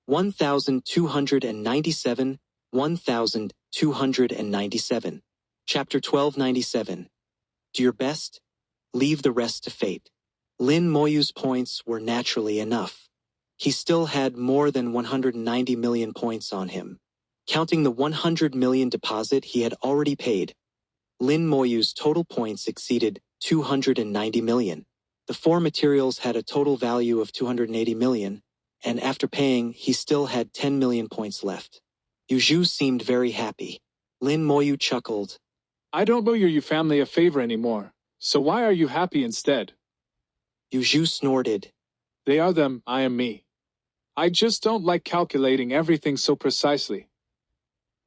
1297, 1297. Chapter 1297. Do your best, leave the rest to fate. Lin Moyu's points were naturally enough. He still had more than 190 million points on him. Counting the 100 million deposit he had already paid, Lin Moyu's total points exceeded 290 million. The four materials had a total value of 280 million, and after paying, he still had 10 million points left. Yu Zhu seemed very happy. Lin Moyu chuckled. I don't owe your family a favor anymore, so why are you happy instead? Yu Zhu snorted. They are them, I am me. I just don't like calculating everything so precisely.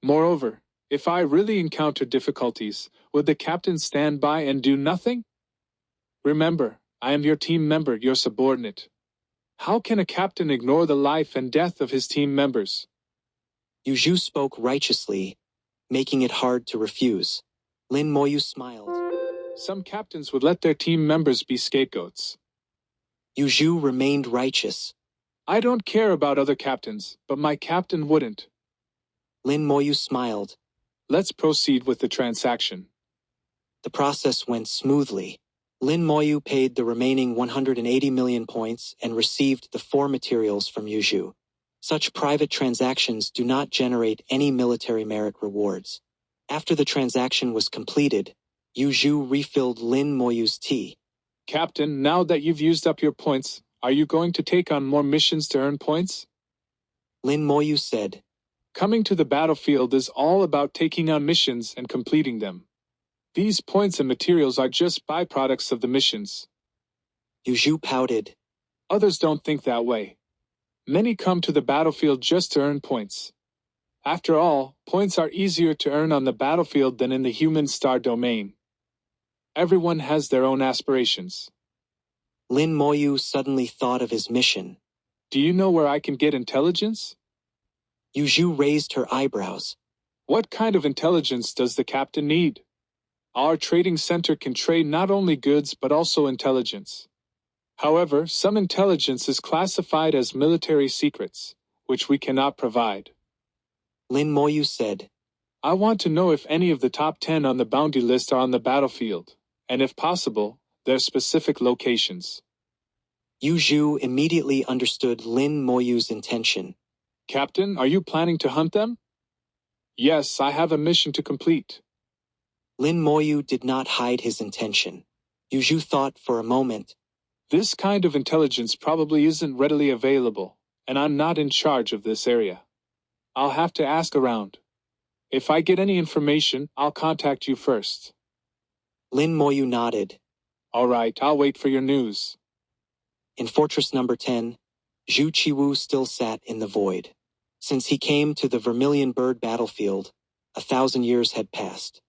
Moreover, if I really encountered difficulties, would the captain stand by and do nothing? Remember, I am your team member, your subordinate. How can a captain ignore the life and death of his team members? Yu Zhu spoke righteously, making it hard to refuse. Lin Moyu smiled. Some captains would let their team members be scapegoats. Yu Zhu remained righteous. I don't care about other captains, but my captain wouldn't. Lin Moyu smiled. Let's proceed with the transaction. The process went smoothly. Lin Moyu paid the remaining 180 million points and received the four materials from Yu Zhu. Such private transactions do not generate any military merit rewards. After the transaction was completed, Yu Zhu refilled Lin Moyu's tea. Captain, now that you've used up your points, are you going to take on more missions to earn points? Lin Moyu said. Coming to the battlefield is all about taking on missions and completing them. These points and materials are just byproducts of the missions. Yu Zhu pouted. Others don't think that way. Many come to the battlefield just to earn points. After all, points are easier to earn on the battlefield than in the human star domain. Everyone has their own aspirations. Lin Moyu suddenly thought of his mission. Do you know where I can get intelligence? Yu Zhu raised her eyebrows. What kind of intelligence does the captain need? Our trading center can trade not only goods but also intelligence. However, some intelligence is classified as military secrets, which we cannot provide. Lin Moyu said. I want to know if any of the top 10 on the bounty list are on the battlefield, and if possible, their specific locations. Yu Zhu immediately understood Lin Moyu's intention. Captain, are you planning to hunt them? Yes, I have a mission to complete. Lin Moyu did not hide his intention. Yu Zhu thought for a moment. This kind of intelligence probably isn't readily available, and I'm not in charge of this area. I'll have to ask around. If I get any information, I'll contact you first. Lin Moyu nodded. All right, I'll wait for your news. In Fortress Number 10, Zhu Qiwu still sat in the void. Since he came to the Vermilion Bird battlefield, 1,000 years had passed.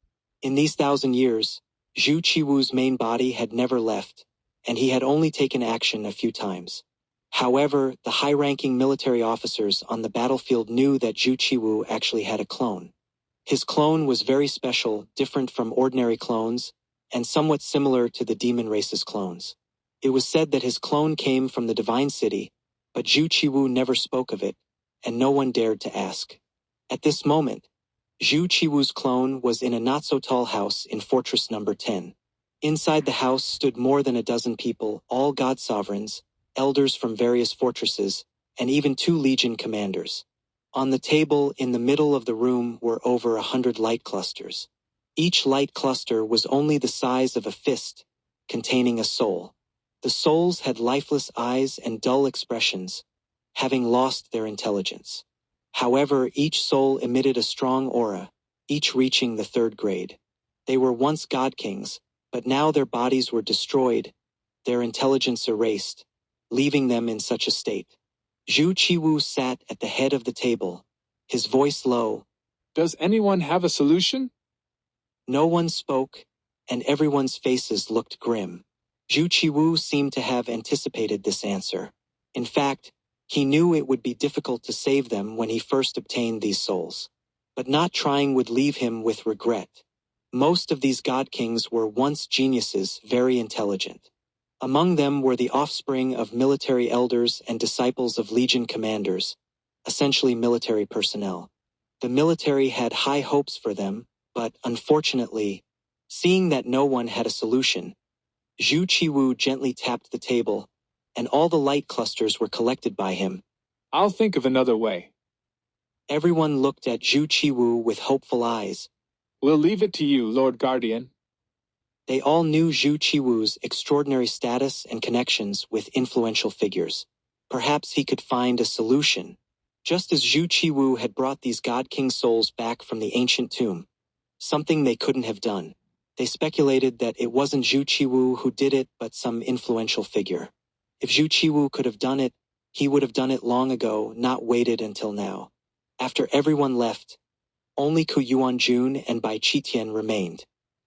In these 1,000 years, Zhu Qiwu's main body had never left, and he had only taken action a few times. However, the high-ranking military officers on the battlefield knew that Zhu Qiwu actually had a clone. His clone was very special, different from ordinary clones, and somewhat similar to the demon race's clones. It was said that his clone came from the Divine City, but Zhu Qiwu never spoke of it, and no one dared to ask. At this moment, Zhu Qiwu's clone was in a not-so-tall house in Fortress Number 10. Inside the house stood more than a dozen people, all god sovereigns, elders from various fortresses, and even 2 legion commanders. On the table in the middle of the room were over 100 light clusters. Each light cluster was only the size of a fist, containing a soul. The souls had lifeless eyes and dull expressions, having lost their intelligence. However, each soul emitted a strong aura, each reaching the 3rd grade. They were once god kings, but now their bodies were destroyed, their intelligence erased, leaving them in such a state. Zhu Qiwu sat at the head of the table, his voice low. Does anyone have a solution? No one spoke, and everyone's faces looked grim. Zhu Qiwu seemed to have anticipated this answer. In fact, he knew it would be difficult to save them when he first obtained these souls. But not trying would leave him with regret. Most of these god kings were once geniuses, very intelligent. Among them were the offspring of military elders and disciples of legion commanders, essentially military personnel. The military had high hopes for them, but unfortunately, seeing that no one had a solution, Zhu Qiwu gently tapped the table, and all the light clusters were collected by him. I'll think of another way. Everyone looked at Zhu Qiwu with hopeful eyes. We'll leave it to you, Lord Guardian. They all knew Zhu Qiwu's extraordinary status and connections with influential figures. Perhaps he could find a solution. Just as Zhu Qiwu had brought these God King souls back from the ancient tomb, something they couldn't have done. They speculated that it wasn't Zhu Qiwu who did it but some influential figure. If Zhu Qiwu could have done it, he would have done it long ago, not waited until now. After everyone left, only Ku Yuanjun and Bai Qitian remained.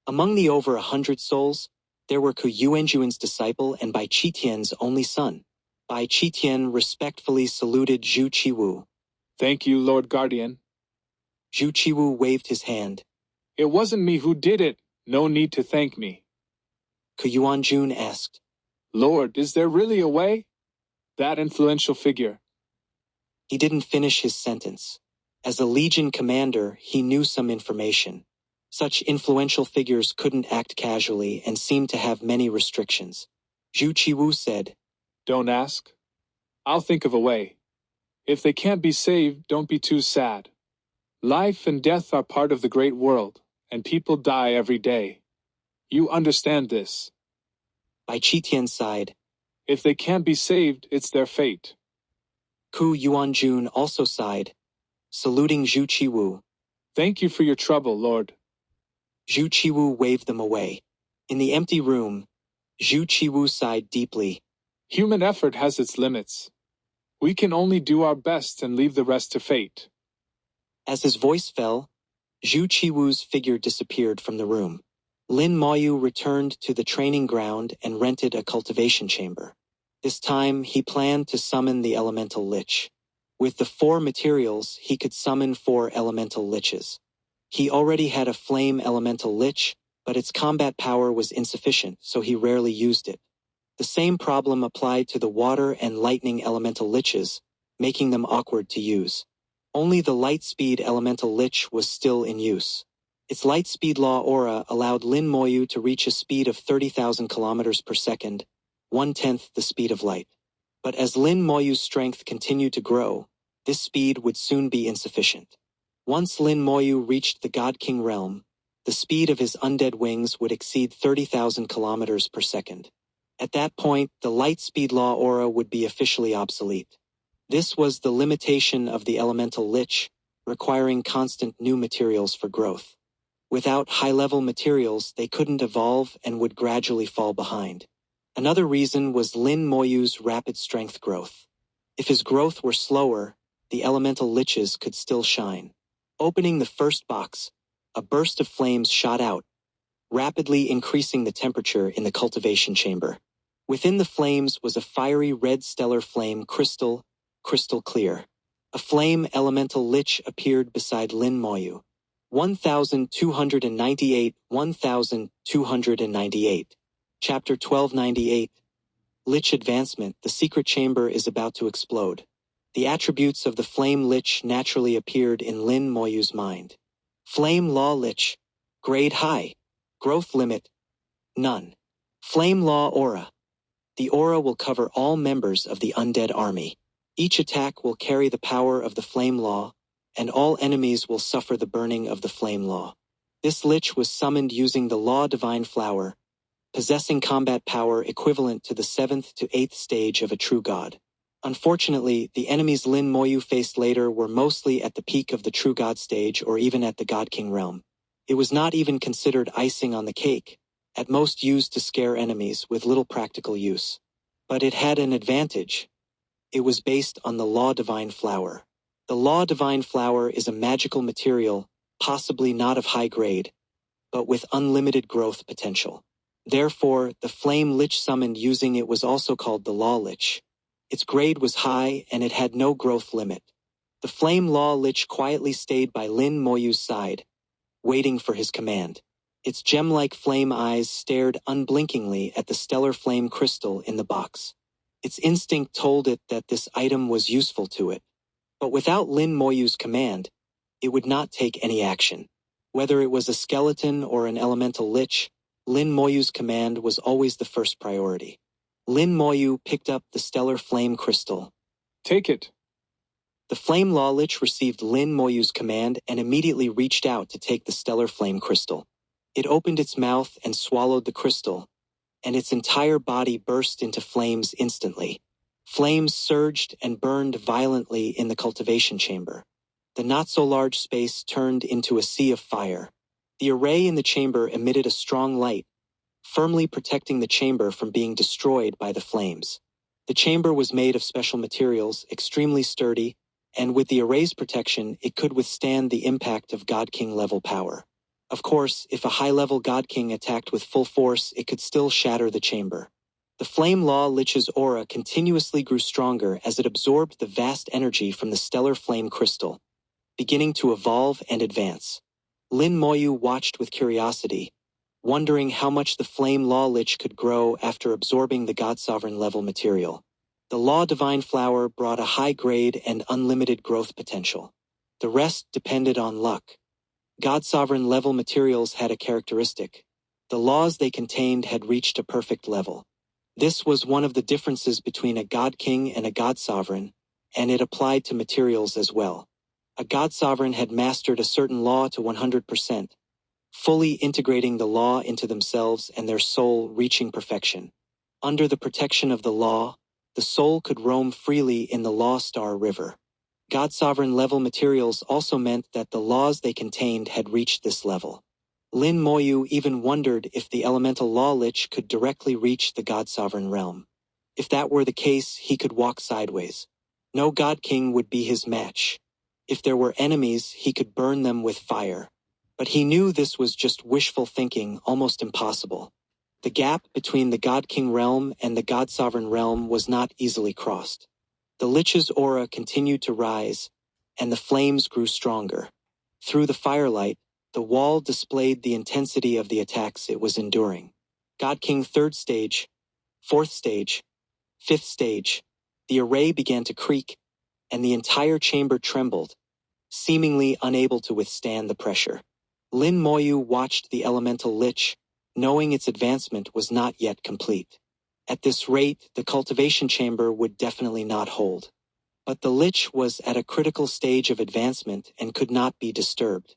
Among the over 100 souls, there were Ku Yuanjun's disciple and Bai Qitian's only son. Bai Qitian respectfully saluted Zhu Qiwu. Thank you, Lord Guardian. Zhu Qiwu waved his hand. It wasn't me who did it. No need to thank me. Ku Yuanjun asked. Lord, is there really a way? That influential figure. He didn't finish his sentence. As a Legion commander, he knew some information. Such influential figures couldn't act casually and seemed to have many restrictions. Zhu Qiwu said, Don't ask. I'll think of a way. If they can't be saved, don't be too sad. Life and death are part of the great world, and people die every day. You understand this. Bai Qitian sighed. If they can't be saved, it's their fate. Ku Yuanjun also sighed, saluting Zhu Qiwu. Thank you for your trouble, Lord. Zhu Qiwu waved them away. In the empty room, Zhu Qiwu sighed deeply. Human effort has its limits. We can only do our best and leave the rest to fate. As his voice fell, Zhu Qiwu's figure disappeared from the room. Lin Moyu returned to the training ground and rented a cultivation chamber. This time, he planned to summon the elemental lich. With the 4 materials, he could summon 4 elemental liches. He already had a flame elemental lich, but its combat power was insufficient, so he rarely used it. The same problem applied to the water and lightning elemental liches, making them awkward to use. Only the light-speed elemental lich was still in use. Its light-speed law aura allowed Lin Moyu to reach a speed of 30,000 kilometers per second, 1/10 the speed of light. But as Lin Moyu's strength continued to grow, this speed would soon be insufficient. Once Lin Moyu reached the God King realm, the speed of his undead wings would exceed 30,000 kilometers per second. At that point, the light-speed law aura would be officially obsolete. This was the limitation of the elemental lich, requiring constant new materials for growth. Without high-level materials, they couldn't evolve and would gradually fall behind. Another reason was Lin Moyu's rapid strength growth. If his growth were slower, the elemental liches could still shine. Opening the first box, a burst of flames shot out, rapidly increasing the temperature in the cultivation chamber. Within the flames was a fiery red stellar flame crystal clear. A flame elemental lich appeared beside Lin Moyu. 1298 Chapter 1298 Lich Advancement. The secret chamber is about to explode. The attributes of the flame lich naturally appeared in Lin Moyu's mind. Flame Law Lich. Grade high. Growth limit. None. Flame Law Aura. The aura will cover all members of the undead army. Each attack will carry the power of the Flame Law, and all enemies will suffer the burning of the Flame Law. This lich was summoned using the Law Divine Flower, possessing combat power equivalent to the 7th to 8th stage of a true god. Unfortunately, the enemies Lin Moyu faced later were mostly at the peak of the true god stage or even at the God King realm. It was not even considered icing on the cake, at most used to scare enemies with little practical use. But it had an advantage. It was based on the Law Divine Flower. The Law Divine Flower is a magical material, possibly not of high grade, but with unlimited growth potential. Therefore, the Flame Lich summoned using it was also called the Law Lich. Its grade was high and it had no growth limit. The Flame Law Lich quietly stayed by Lin Moyu's side, waiting for his command. Its gem-like flame eyes stared unblinkingly at the stellar flame crystal in the box. Its instinct told it that this item was useful to it. But without Lin Moyu's command, it would not take any action. Whether it was a skeleton or an elemental lich, Lin Moyu's command was always the first priority. Lin Moyu picked up the stellar flame crystal. Take it. The flame law lich received Lin Moyu's command and immediately reached out to take the stellar flame crystal. It opened its mouth and swallowed the crystal, and its entire body burst into flames instantly. Flames surged and burned violently in the cultivation chamber. The not-so-large space turned into a sea of fire. The array in the chamber emitted a strong light, firmly protecting the chamber from being destroyed by the flames. The chamber was made of special materials, extremely sturdy, and with the array's protection, it could withstand the impact of God King level power. Of course, if a high-level God King attacked with full force, it could still shatter the chamber. The Flame Law Lich's aura continuously grew stronger as it absorbed the vast energy from the stellar flame crystal, beginning to evolve and advance. Lin Moyu watched with curiosity, wondering how much the Flame Law Lich could grow after absorbing the God Sovereign level material. The Law Divine Flower brought a high grade and unlimited growth potential. The rest depended on luck. God Sovereign level materials had a characteristic. The laws they contained had reached a perfect level. This was one of the differences between a God King and a God Sovereign, and it applied to materials as well. A God Sovereign had mastered a certain law to 100%, fully integrating the law into themselves and their soul reaching perfection. Under the protection of the law, the soul could roam freely in the Law Star River. God Sovereign level materials also meant that the laws they contained had reached this level. Lin Moyu even wondered if the Elemental Law Lich could directly reach the God Sovereign realm. If that were the case, he could walk sideways. No God King would be his match. If there were enemies, he could burn them with fire. But he knew this was just wishful thinking, almost impossible. The gap between the God King realm and the God Sovereign realm was not easily crossed. The Lich's aura continued to rise, and the flames grew stronger. Through the firelight, the wall displayed the intensity of the attacks it was enduring. God King 3rd stage, 4th stage, 5th stage. The array began to creak, and the entire chamber trembled, seemingly unable to withstand the pressure. Lin Moyu watched the elemental lich, knowing its advancement was not yet complete. At this rate, the cultivation chamber would definitely not hold. But the lich was at a critical stage of advancement and could not be disturbed.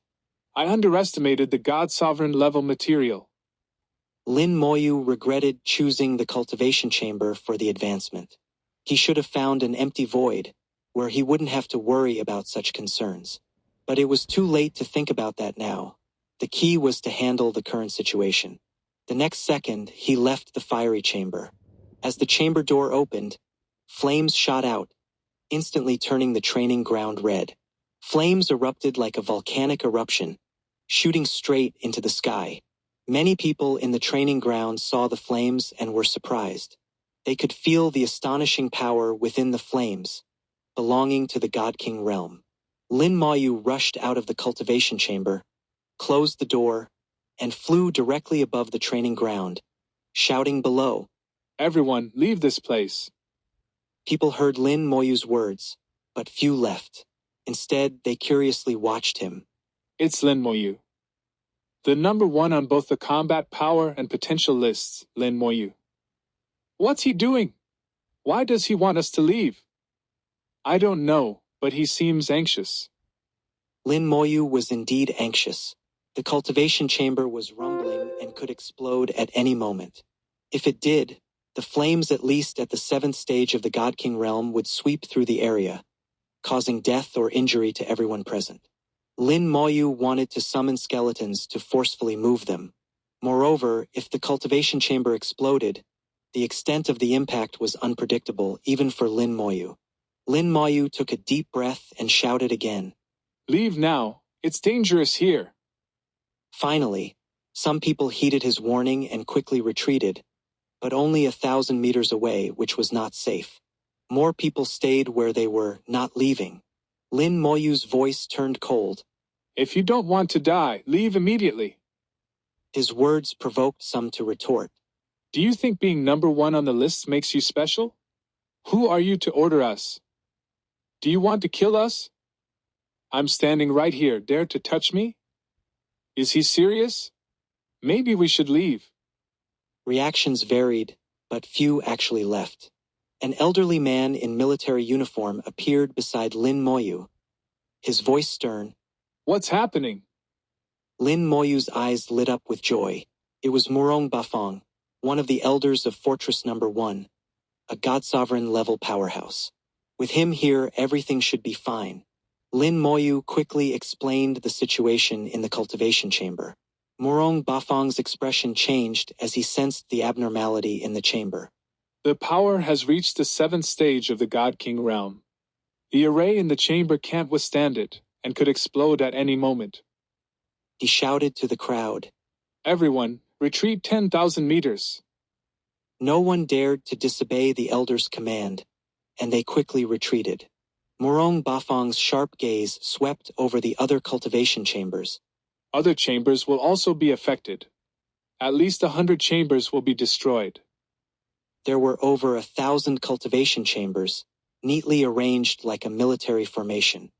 I underestimated the God Sovereign level material. Lin Moyu regretted choosing the cultivation chamber for the advancement. He should have found an empty void, where he wouldn't have to worry about such concerns. But it was too late to think about that now. The key was to handle the current situation. The next second, he left the fiery chamber. As the chamber door opened, flames shot out, instantly turning the training ground red. Flames erupted like a volcanic eruption, shooting straight into the sky. Many people in the training ground saw the flames and were surprised. They could feel the astonishing power within the flames, belonging to the God King realm. Lin Moyu rushed out of the cultivation chamber, closed the door, and flew directly above the training ground, shouting below. Everyone, leave this place. People heard Lin Moyu's words, but few left. Instead, they curiously watched him. It's Lin Moyu. The number 1 on both the combat power and potential lists, Lin Moyu. What's he doing? Why does he want us to leave? I don't know, but he seems anxious. Lin Moyu was indeed anxious. The cultivation chamber was rumbling and could explode at any moment. If it did, the flames at least at the 7th stage of the God King realm would sweep through the area, causing death or injury to everyone present. Lin Moyu wanted to summon skeletons to forcefully move them. Moreover, if the cultivation chamber exploded, the extent of the impact was unpredictable even for Lin Moyu. Lin Moyu took a deep breath and shouted again. Leave now, it's dangerous here. Finally, some people heeded his warning and quickly retreated, but only 1,000 meters away, which was not safe. More people stayed where they were, not leaving. Lin Moyu's voice turned cold. If you don't want to die, leave immediately. His words provoked some to retort. Do you think being number 1 on the list makes you special? Who are you to order us? Do you want to kill us? I'm standing right here. Dare to touch me? Is he serious? Maybe we should leave. Reactions varied, but few actually left. An elderly man in military uniform appeared beside Lin Moyu, his voice stern. What's happening? Lin Moyu's eyes lit up with joy. It was Murong Bafong, one of the elders of Fortress Number 1, a God-sovereign level powerhouse. With him here, everything should be fine. Lin Moyu quickly explained the situation in the cultivation chamber. Murong Bafong's expression changed as he sensed the abnormality in the chamber. The power has reached the 7th stage of the God King realm. The array in the chamber can't withstand it, and could explode at any moment. He shouted to the crowd. Everyone, retreat 10,000 meters. No one dared to disobey the elder's command, and they quickly retreated. Murong Bafong's sharp gaze swept over the other cultivation chambers. Other chambers will also be affected. At least 100 chambers will be destroyed. There were over 1,000 cultivation chambers, neatly arranged like a military formation.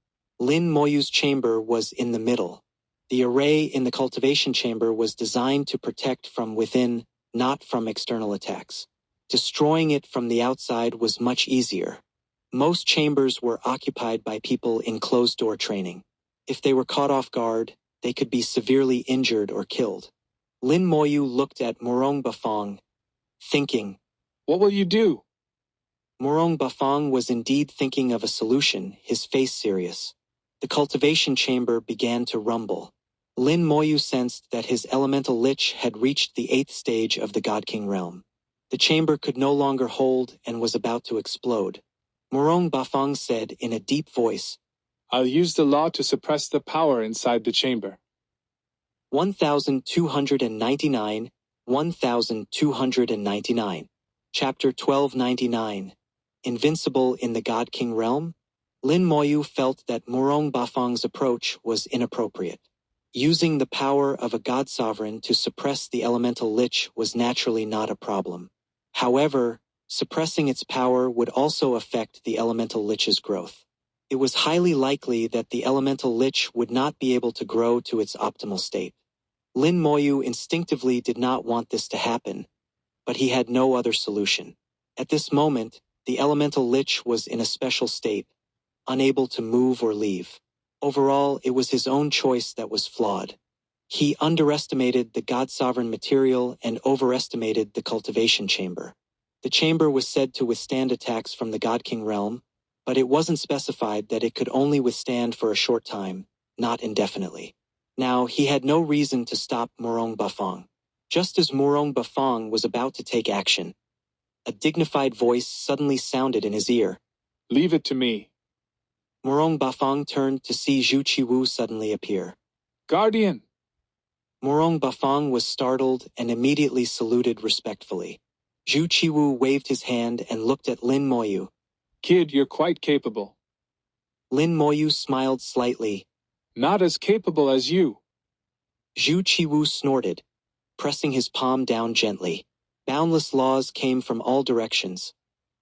Lin Moyu's chamber was in the middle. The array in the cultivation chamber was designed to protect from within, not from external attacks. Destroying it from the outside was much easier. Most chambers were occupied by people in closed-door training. If they were caught off guard, they could be severely injured or killed. Lin Moyu looked at Murong Bafong, thinking, What will you do? Murong Bafong was indeed thinking of a solution, his face serious. The cultivation chamber began to rumble. Lin Moyu sensed that his elemental lich had reached the 8th stage of the God King realm. The chamber could no longer hold and was about to explode. Murong Bafong said in a deep voice, I'll use the law to suppress the power inside the chamber. 1299, 1299. Chapter 1299. Invincible in the God King realm? Lin Moyu felt that Murong Bafong's approach was inappropriate. Using the power of a God Sovereign to suppress the elemental lich was naturally not a problem. However, suppressing its power would also affect the elemental lich's growth. It was highly likely that the elemental lich would not be able to grow to its optimal state. Lin Moyu instinctively did not want this to happen, but he had no other solution. At this moment, the elemental lich was in a special state, unable to move or leave. Overall, it was his own choice that was flawed. He underestimated the God-sovereign material and overestimated the cultivation chamber. The chamber was said to withstand attacks from the God King realm, but it wasn't specified that it could only withstand for a short time, not indefinitely. Now, he had no reason to stop Murong Bafong. Just as Murong Bafong was about to take action, a dignified voice suddenly sounded in his ear. Leave it to me. Murong Bafong turned to see Zhu Qiwu suddenly appear. Guardian! Murong Bafong was startled and immediately saluted respectfully. Zhu Qiwu waved his hand and looked at Lin Moyu. Kid, you're quite capable. Lin Moyu smiled slightly. Not as capable as you. Zhu Qiwu snorted, pressing his palm down gently. Boundless laws came from all directions,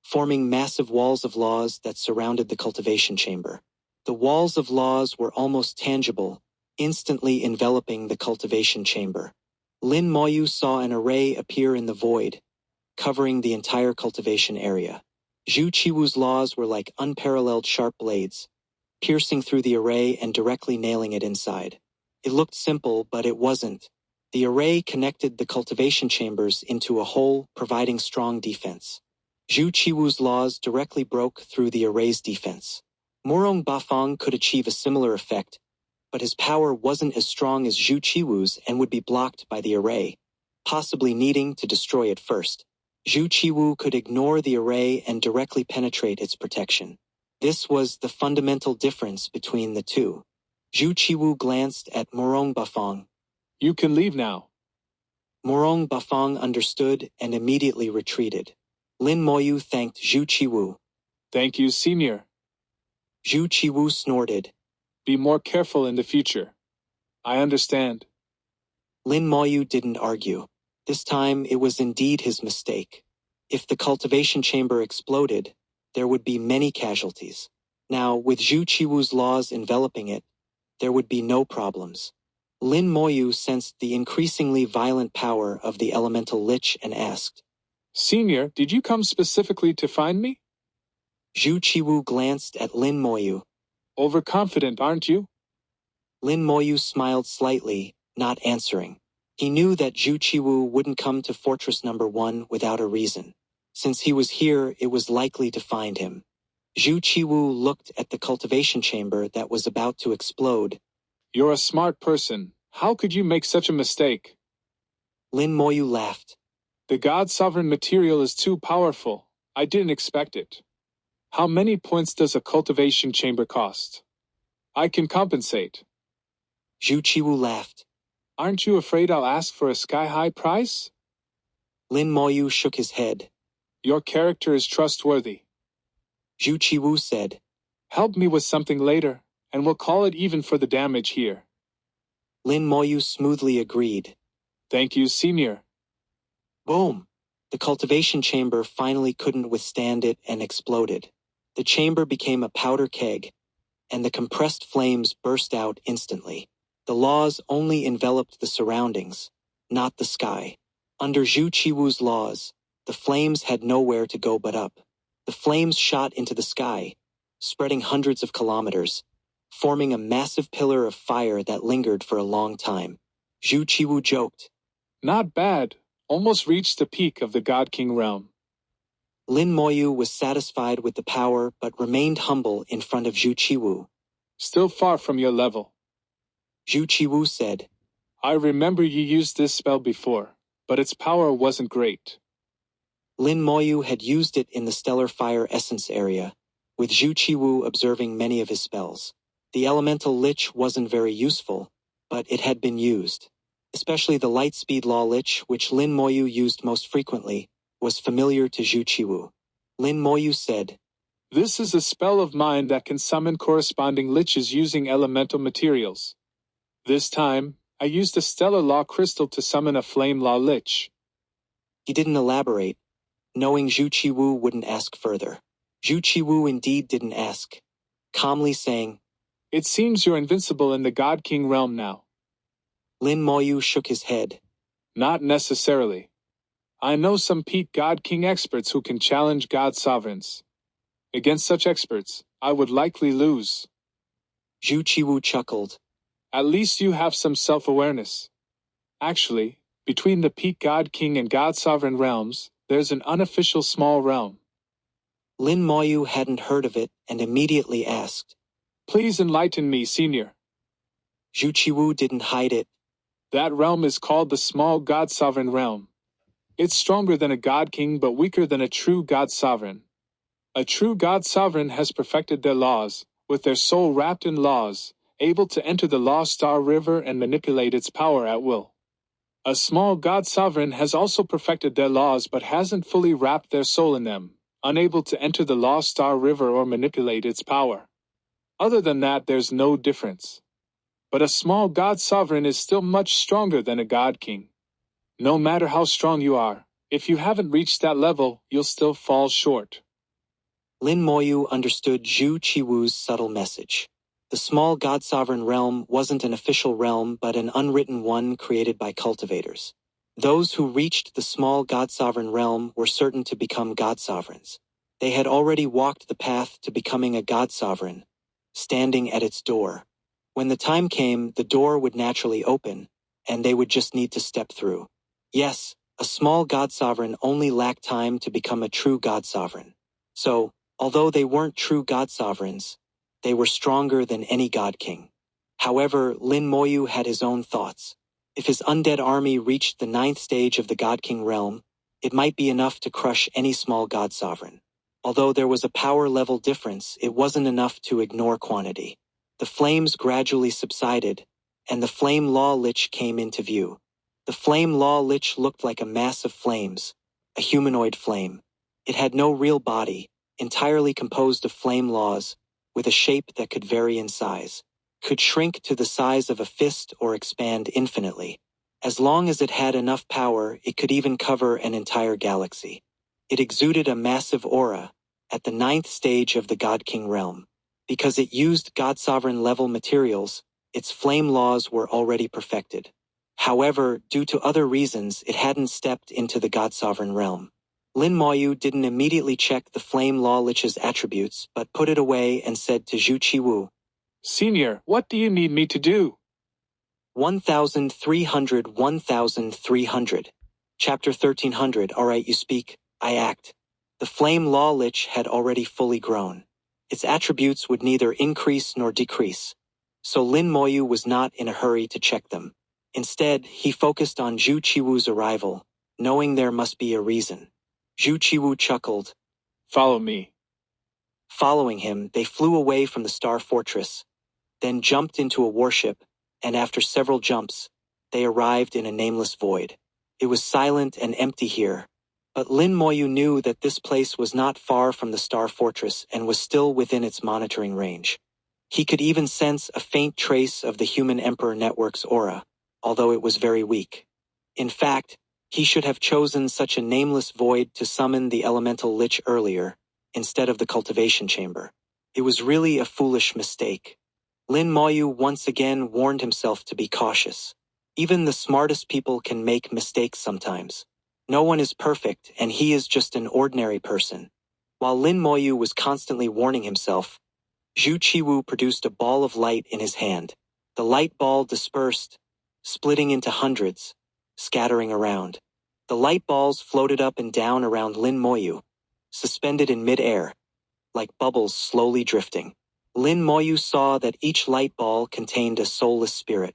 forming massive walls of laws that surrounded the cultivation chamber. The walls of laws were almost tangible, instantly enveloping the cultivation chamber. Lin Moyu saw an array appear in the void, covering the entire cultivation area. Zhu Qiwu's laws were like unparalleled sharp blades, piercing through the array and directly nailing it inside. It looked simple, but it wasn't. The array connected the cultivation chambers into a whole, providing strong defense. Zhu Qiwu's laws directly broke through the array's defense. Murong Bafong could achieve a similar effect, but his power wasn't as strong as Zhu Qiwu's and would be blocked by the array, possibly needing to destroy it first. Zhu Qiwu could ignore the array and directly penetrate its protection. This was the fundamental difference between the two. Zhu Qiwu glanced at Murong Bafong. You can leave now. Murong Bafong understood and immediately retreated. Lin Moyu thanked Zhu Qiwu. Thank you, Senior. Zhu Qiwu snorted. Be more careful in the future. I understand. Lin Moyu didn't argue. This time it was indeed his mistake. If the cultivation chamber exploded, there would be many casualties. Now, with Zhu Qiwu's laws enveloping it, there would be no problems. Lin Moyu sensed the increasingly violent power of the elemental lich and asked, Senior, did you come specifically to find me? Zhu Qiwu glanced at Lin Moyu. Overconfident, aren't you? Lin Moyu smiled slightly, not answering. He knew that Zhu Qiwu wouldn't come to Fortress Number 1 without a reason. Since he was here, it was likely to find him. Zhu Qiwu looked at the cultivation chamber that was about to explode. You're a smart person. How could you make such a mistake? Lin Moyu laughed. The God-Sovereign material is too powerful. I didn't expect it. How many points does a cultivation chamber cost? I can compensate. Zhu Qiwu laughed. Aren't you afraid I'll ask for a sky-high price? Lin Moyu shook his head. Your character is trustworthy. Zhu Qiwu said, Help me with something later, and we'll call it even for the damage here. Lin Moyu smoothly agreed. Thank you, Senior. Boom! The cultivation chamber finally couldn't withstand it and exploded. The chamber became a powder keg, and the compressed flames burst out instantly. The laws only enveloped the surroundings, not the sky. Under Zhu Qiwu's laws, the flames had nowhere to go but up. The flames shot into the sky, spreading hundreds of kilometers, forming a massive pillar of fire that lingered for a long time. Zhu Qiwu joked. Not bad. Almost reached the peak of the God King realm. Lin Moyu was satisfied with the power but remained humble in front of Zhu Qiwu. Still far from your level. Zhu Qiwu said, I remember you used this spell before, but its power wasn't great. Lin Moyu had used it in the Stellar Fire Essence area, with Zhu Qiwu observing many of his spells. The Elemental Lich wasn't very useful, but it had been used. Especially the Lightspeed Law Lich, which Lin Moyu used most frequently, was familiar to Zhu Qiwu. Lin Moyu said, This is a spell of mine that can summon corresponding liches using elemental materials. This time, I used a Stellar Law Crystal to summon a Flame Law Lich. He didn't elaborate, knowing Zhu Qiwu wouldn't ask further. Zhu Qiwu indeed didn't ask, calmly saying, It seems you're invincible in the God King realm now. Lin Moyu shook his head. Not necessarily. I know some peak God King experts who can challenge God Sovereigns. Against such experts, I would likely lose. Zhu Qiwu chuckled. At least you have some self-awareness. Actually, between the peak God King and God Sovereign realms, there's an unofficial small realm. Lin Moyu hadn't heard of it and immediately asked, Please enlighten me, Senior. Zhu Qiwu didn't hide it. That realm is called the Small God Sovereign Realm. It's stronger than a God King but weaker than a true God Sovereign. A true God Sovereign has perfected their laws, with their soul wrapped in laws, able to enter the Law Star River and manipulate its power at will. A small God Sovereign has also perfected their laws but hasn't fully wrapped their soul in them, unable to enter the Law Star River or manipulate its power. Other than that, there's no difference. But a small God Sovereign is still much stronger than a God King. No matter how strong you are, if you haven't reached that level, you'll still fall short. Lin Moyu understood Zhu Qiwu's subtle message. The small God Sovereign realm wasn't an official realm but an unwritten one created by cultivators. Those who reached the small God Sovereign realm were certain to become God Sovereigns. They had already walked the path to becoming a God Sovereign, standing at its door. When the time came, the door would naturally open, and they would just need to step through. Yes, a small God Sovereign only lacked time to become a true God Sovereign. So, although they weren't true God Sovereigns, they were stronger than any God King. However, Lin Moyu had his own thoughts. If his undead army reached the 9th stage of the God King realm, it might be enough to crush any small God Sovereign. Although there was a power level difference, it wasn't enough to ignore quantity. The flames gradually subsided, and the Flame Law Lich came into view. The Flame Law Lich looked like a mass of flames, a humanoid flame. It had no real body, entirely composed of flame laws, with a shape that could vary in size, could shrink to the size of a fist or expand infinitely. As long as it had enough power, it could even cover an entire galaxy. It exuded a massive aura, at the 9th stage of the God King realm. Because it used God-sovereign level materials, its flame laws were already perfected. However, due to other reasons, it hadn't stepped into the God-sovereign realm. Lin Moyu didn't immediately check the flame law lich's attributes, but put it away and said to Zhu Qiwu, Senior, what do you need me to do? 1300. Chapter 1300. Alright, you speak, I act. The flame law lich had already fully grown. Its attributes would neither increase nor decrease. So Lin Moyu was not in a hurry to check them. Instead, he focused on Zhu Qiwu's arrival, knowing there must be a reason. Zhu Qiwu chuckled. Follow me. Following him, they flew away from the Star Fortress, then jumped into a warship, and after several jumps, they arrived in a nameless void. It was silent and empty here, but Lin Moyu knew that this place was not far from the Star Fortress and was still within its monitoring range. He could even sense a faint trace of the Human Emperor Network's aura, although it was very weak. In fact, he should have chosen such a nameless void to summon the elemental lich earlier, instead of the cultivation chamber. It was really a foolish mistake. Lin Moyu once again warned himself to be cautious. Even the smartest people can make mistakes sometimes. No one is perfect, and he is just an ordinary person. While Lin Moyu was constantly warning himself, Zhu Qiwu produced a ball of light in his hand. The light ball dispersed, splitting into hundreds, scattering around. The light balls floated up and down around Lin Moyu, suspended in mid-air, like bubbles slowly drifting. Lin Moyu saw that each light ball contained a soulless spirit.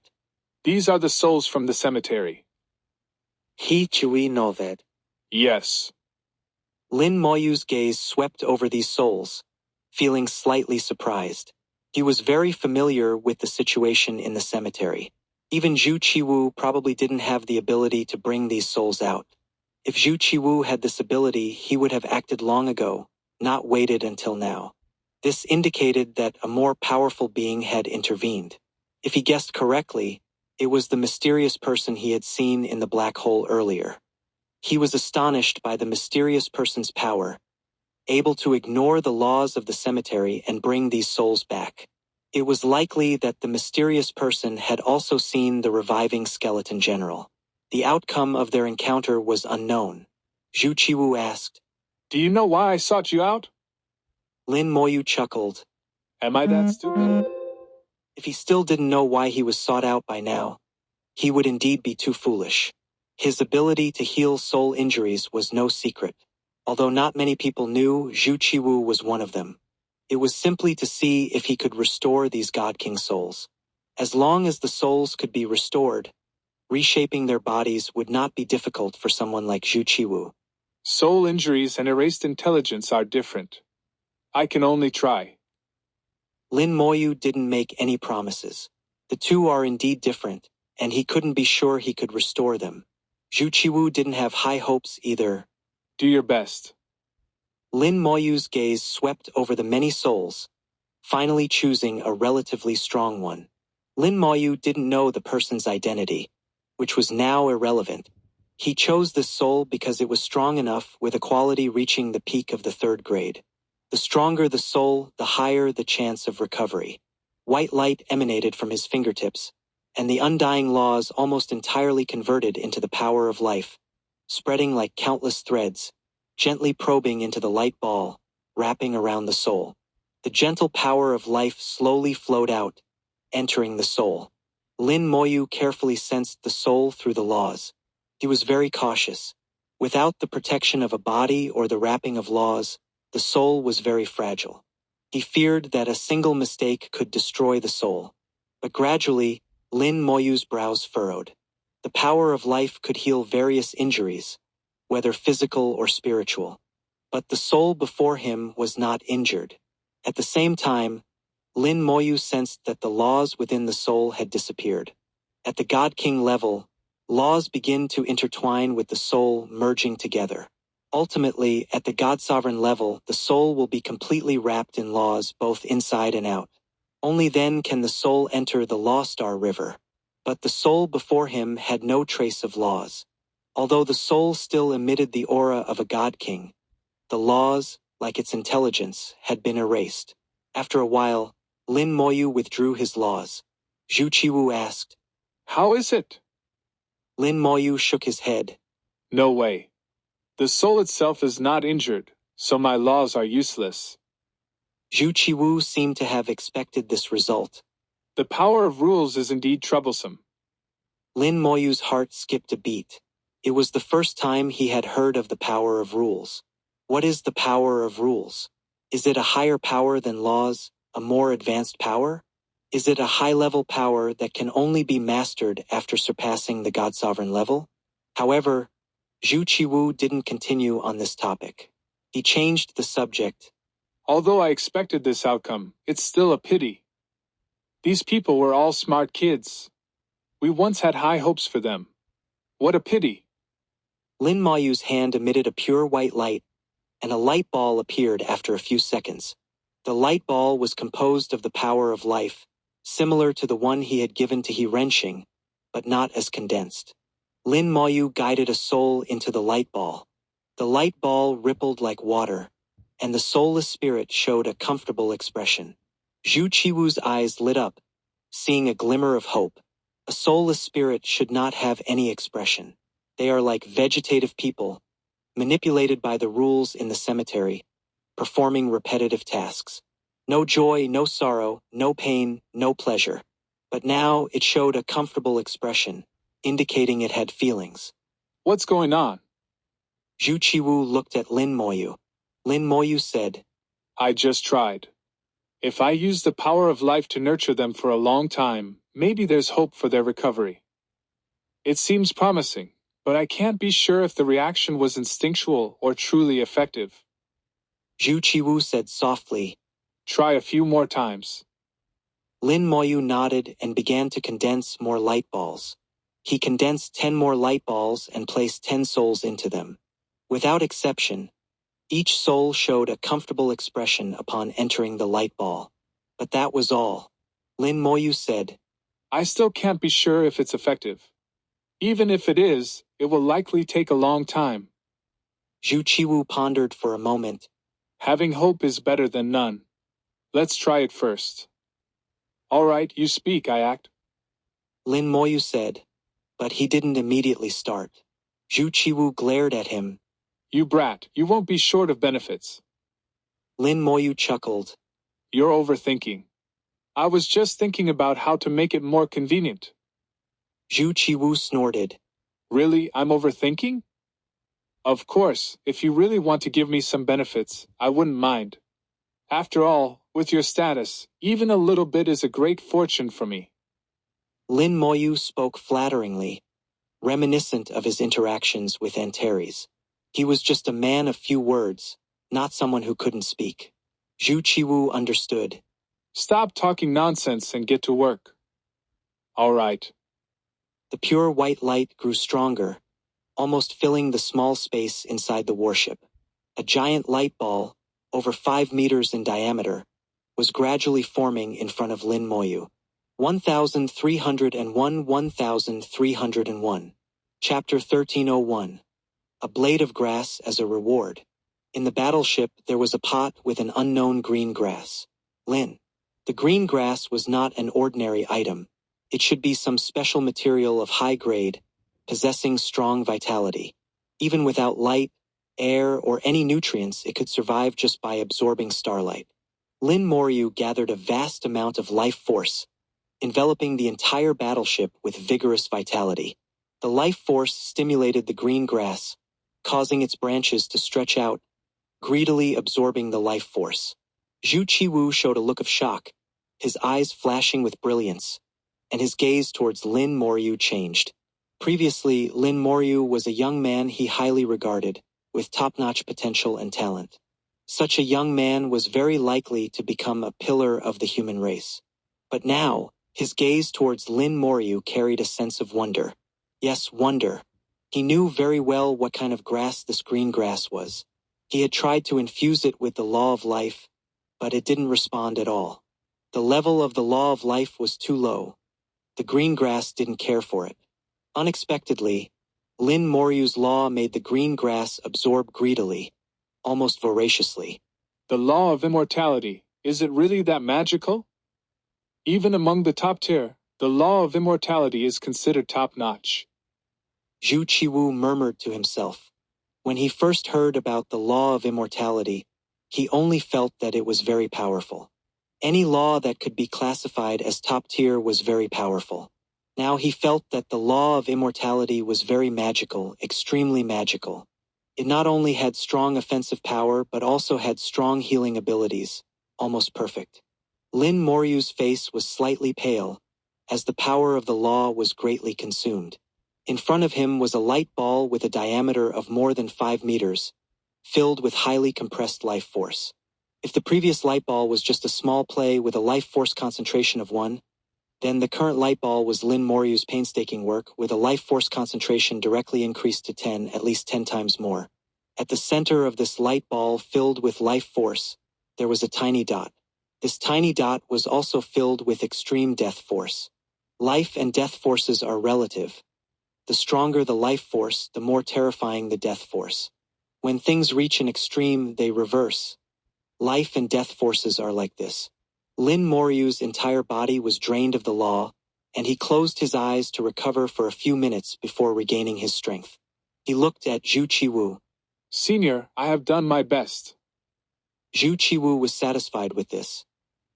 These are the souls from the cemetery. He Chui Noved. Yes. Lin Moyu's gaze swept over these souls, feeling slightly surprised. He was very familiar with the situation in the cemetery. Even Zhu Qiwu probably didn't have the ability to bring these souls out. If Zhu Qiwu had this ability, he would have acted long ago, not waited until now. This indicated that a more powerful being had intervened. If he guessed correctly, it was the mysterious person he had seen in the black hole earlier. He was astonished by the mysterious person's power, able to ignore the laws of the cemetery and bring these souls back. It was likely that the mysterious person had also seen the reviving skeleton general. The outcome of their encounter was unknown. Zhu Qiwu asked, Do you know why I sought you out? Lin Moyu chuckled. Am I that stupid? If he still didn't know why he was sought out by now, he would indeed be too foolish. His ability to heal soul injuries was no secret. Although not many people knew, Zhu Qiwu was one of them. It was simply to see if he could restore these God King souls. As long as the souls could be restored, reshaping their bodies would not be difficult for someone like Zhu Qiwu. Soul injuries and erased intelligence are different. I can only try. Lin Moyu didn't make any promises. The two are indeed different, and he couldn't be sure he could restore them. Zhu Qiwu didn't have high hopes either. Do your best. Lin Moyu's gaze swept over the many souls, finally choosing a relatively strong one. Lin Moyu didn't know the person's identity, which was now irrelevant. He chose this soul because it was strong enough, with a quality reaching the peak of the 3rd grade. The stronger the soul, the higher the chance of recovery. White light emanated from his fingertips, and the undying laws almost entirely converted into the power of life, spreading like countless threads, gently probing into the light ball, wrapping around the soul. The gentle power of life slowly flowed out, entering the soul. Lin Moyu carefully sensed the soul through the laws. He was very cautious. Without the protection of a body or the wrapping of laws, the soul was very fragile. He feared that a single mistake could destroy the soul. But gradually, Lin Moyu's brows furrowed. The power of life could heal various injuries, whether physical or spiritual. But the soul before him was not injured. At the same time, Lin Moyu sensed that the laws within the soul had disappeared. At the God King level, laws begin to intertwine with the soul, merging together. Ultimately, at the God Sovereign level, the soul will be completely wrapped in laws both inside and out. Only then can the soul enter the Law Star River. But the soul before him had no trace of laws. Although the soul still emitted the aura of a God King, the laws, like its intelligence, had been erased. After a while, Lin Moyu withdrew his laws. Zhu Qiwu asked. How is it? Lin Moyu shook his head. No way. The soul itself is not injured, so my laws are useless. Zhu Qiwu seemed to have expected this result. The power of rules is indeed troublesome. Lin Moyu's heart skipped a beat. It was the first time he had heard of the power of rules. What is the power of rules? Is it a higher power than laws, a more advanced power? Is it a high-level power that can only be mastered after surpassing the God-Sovereign level? However, Zhu Qiwu didn't continue on this topic. He changed the subject. Although I expected this outcome, it's still a pity. These people were all smart kids. We once had high hopes for them. What a pity. Lin Moyu's hand emitted a pure white light, and a light ball appeared after a few seconds. The light ball was composed of the power of life, similar to the one he had given to He Renqing, but not as condensed. Lin Moyu guided a soul into the light ball. The light ball rippled like water, and the soulless spirit showed a comfortable expression. Zhu Qiwu's eyes lit up, seeing a glimmer of hope. A soulless spirit should not have any expression. They are like vegetative people, manipulated by the rules in the cemetery, performing repetitive tasks. No joy, no sorrow, no pain, no pleasure. But now it showed a comfortable expression, indicating it had feelings. What's going on? Zhu Qiwu looked at Lin Moyu. Lin Moyu said, I just tried. If I use the power of life to nurture them for a long time, maybe there's hope for their recovery. It seems promising, but I can't be sure if the reaction was instinctual or truly effective. Zhu Qiwu said softly, Try a few more times. Lin Moyu nodded and began to condense more light balls. He condensed 10 more light balls and placed 10 souls into them. Without exception, each soul showed a comfortable expression upon entering the light ball. But that was all. Lin Moyu said, I still can't be sure if it's effective. Even if it is, it will likely take a long time. Zhu Qiwu pondered for a moment. Having hope is better than none. Let's try it first. All right, you speak, I act. Lin Moyu said, but he didn't immediately start. Zhu Qiwu glared at him. You brat, you won't be short of benefits. Lin Moyu chuckled. You're overthinking. I was just thinking about how to make it more convenient. Zhu Qiwu snorted. Really, I'm overthinking? Of course, if you really want to give me some benefits, I wouldn't mind. After all, with your status, even a little bit is a great fortune for me. Lin Moyu spoke flatteringly, reminiscent of his interactions with Antares. He was just a man of few words, not someone who couldn't speak. Zhu Qiwu understood. Stop talking nonsense and get to work. All right. The pure white light grew stronger, almost filling the small space inside the warship. A giant light ball, over 5 meters in diameter, was gradually forming in front of Lin Moyu. 1301 1301. Chapter 1301. A blade of grass as a reward. In the battleship there was a pot with an unknown green grass. Lin. The green grass was not an ordinary item. It should be some special material of high grade, possessing strong vitality. Even without light, air, or any nutrients, it could survive just by absorbing starlight. Lin Moyu gathered a vast amount of life force, enveloping the entire battleship with vigorous vitality. The life force stimulated the green grass, causing its branches to stretch out, greedily absorbing the life force. Zhu Qiwu showed a look of shock, his eyes flashing with brilliance, and his gaze towards Lin Moyu changed. Previously, Lin Moyu was a young man he highly regarded, with top-notch potential and talent. Such a young man was very likely to become a pillar of the human race. But now, his gaze towards Lin Moyu carried a sense of wonder. Yes, wonder. He knew very well what kind of grass this green grass was. He had tried to infuse it with the law of life, but it didn't respond at all. The level of the law of life was too low. The green grass didn't care for it. Unexpectedly, Lin Moryu's law made the green grass absorb greedily, almost voraciously. The law of immortality. Is it really that magical? Even among the top tier, the law of immortality is considered top-notch. Zhu Qiwu murmured to himself. When he first heard about the law of immortality, he only felt that it was very powerful. Any law that could be classified as top tier was very powerful. Now he felt that the law of immortality was very magical, extremely magical. It not only had strong offensive power but also had strong healing abilities, almost perfect. Lin Moryu's face was slightly pale, as the power of the law was greatly consumed. In front of him was a light ball with a diameter of more than 5 meters, filled with highly compressed life force. If the previous light ball was just a small play with a life force concentration of 1, then the current light ball was Lin Moryu's painstaking work with a life force concentration directly increased to 10, at least 10 times more. At the center of this light ball filled with life force, there was a tiny dot. This tiny dot was also filled with extreme death force. Life and death forces are relative. The stronger the life force, the more terrifying the death force. When things reach an extreme, they reverse. Life and death forces are like this. Lin Moryu's entire body was drained of the law, and he closed his eyes to recover for a few minutes before regaining his strength. He looked at Zhu Qiwu. Senior, I have done my best. Zhu Qiwu was satisfied with this.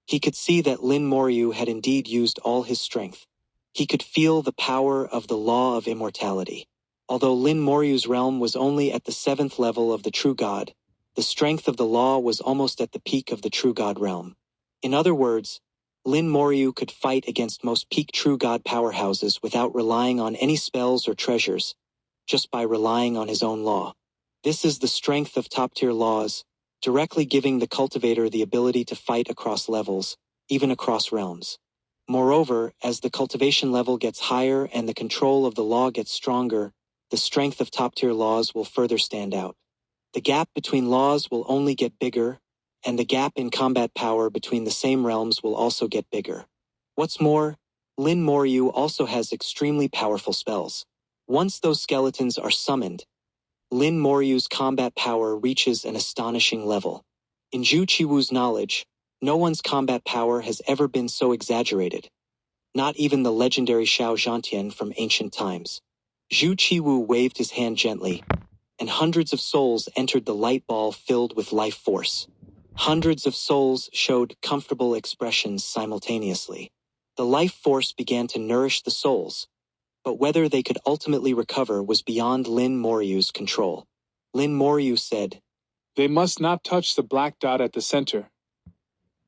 He could see that Lin Moryu had indeed used all his strength. He could feel the power of the law of immortality. Although Lin Moryu's realm was only at the 7th level of the true god, the strength of the law was almost at the peak of the true god realm. In other words, Lin Moryu could fight against most peak true god powerhouses without relying on any spells or treasures, just by relying on his own law. This is the strength of top-tier laws, directly giving the cultivator the ability to fight across levels, even across realms. Moreover, as the cultivation level gets higher and the control of the law gets stronger, the strength of top-tier laws will further stand out. The gap between laws will only get bigger, and the gap in combat power between the same realms will also get bigger. What's more, Lin Moryu also has extremely powerful spells. Once those skeletons are summoned, Lin Moryu's combat power reaches an astonishing level. In Zhu Qiwu's knowledge, no one's combat power has ever been so exaggerated. Not even the legendary Xiao Zhantian from ancient times. Zhu Qiwu waved his hand gently, and hundreds of souls entered the light ball filled with life force. Hundreds of souls showed comfortable expressions simultaneously. The life force began to nourish the souls, but whether they could ultimately recover was beyond Lin Moryu's control. Lin Moryu said, They must not touch the black dot at the center.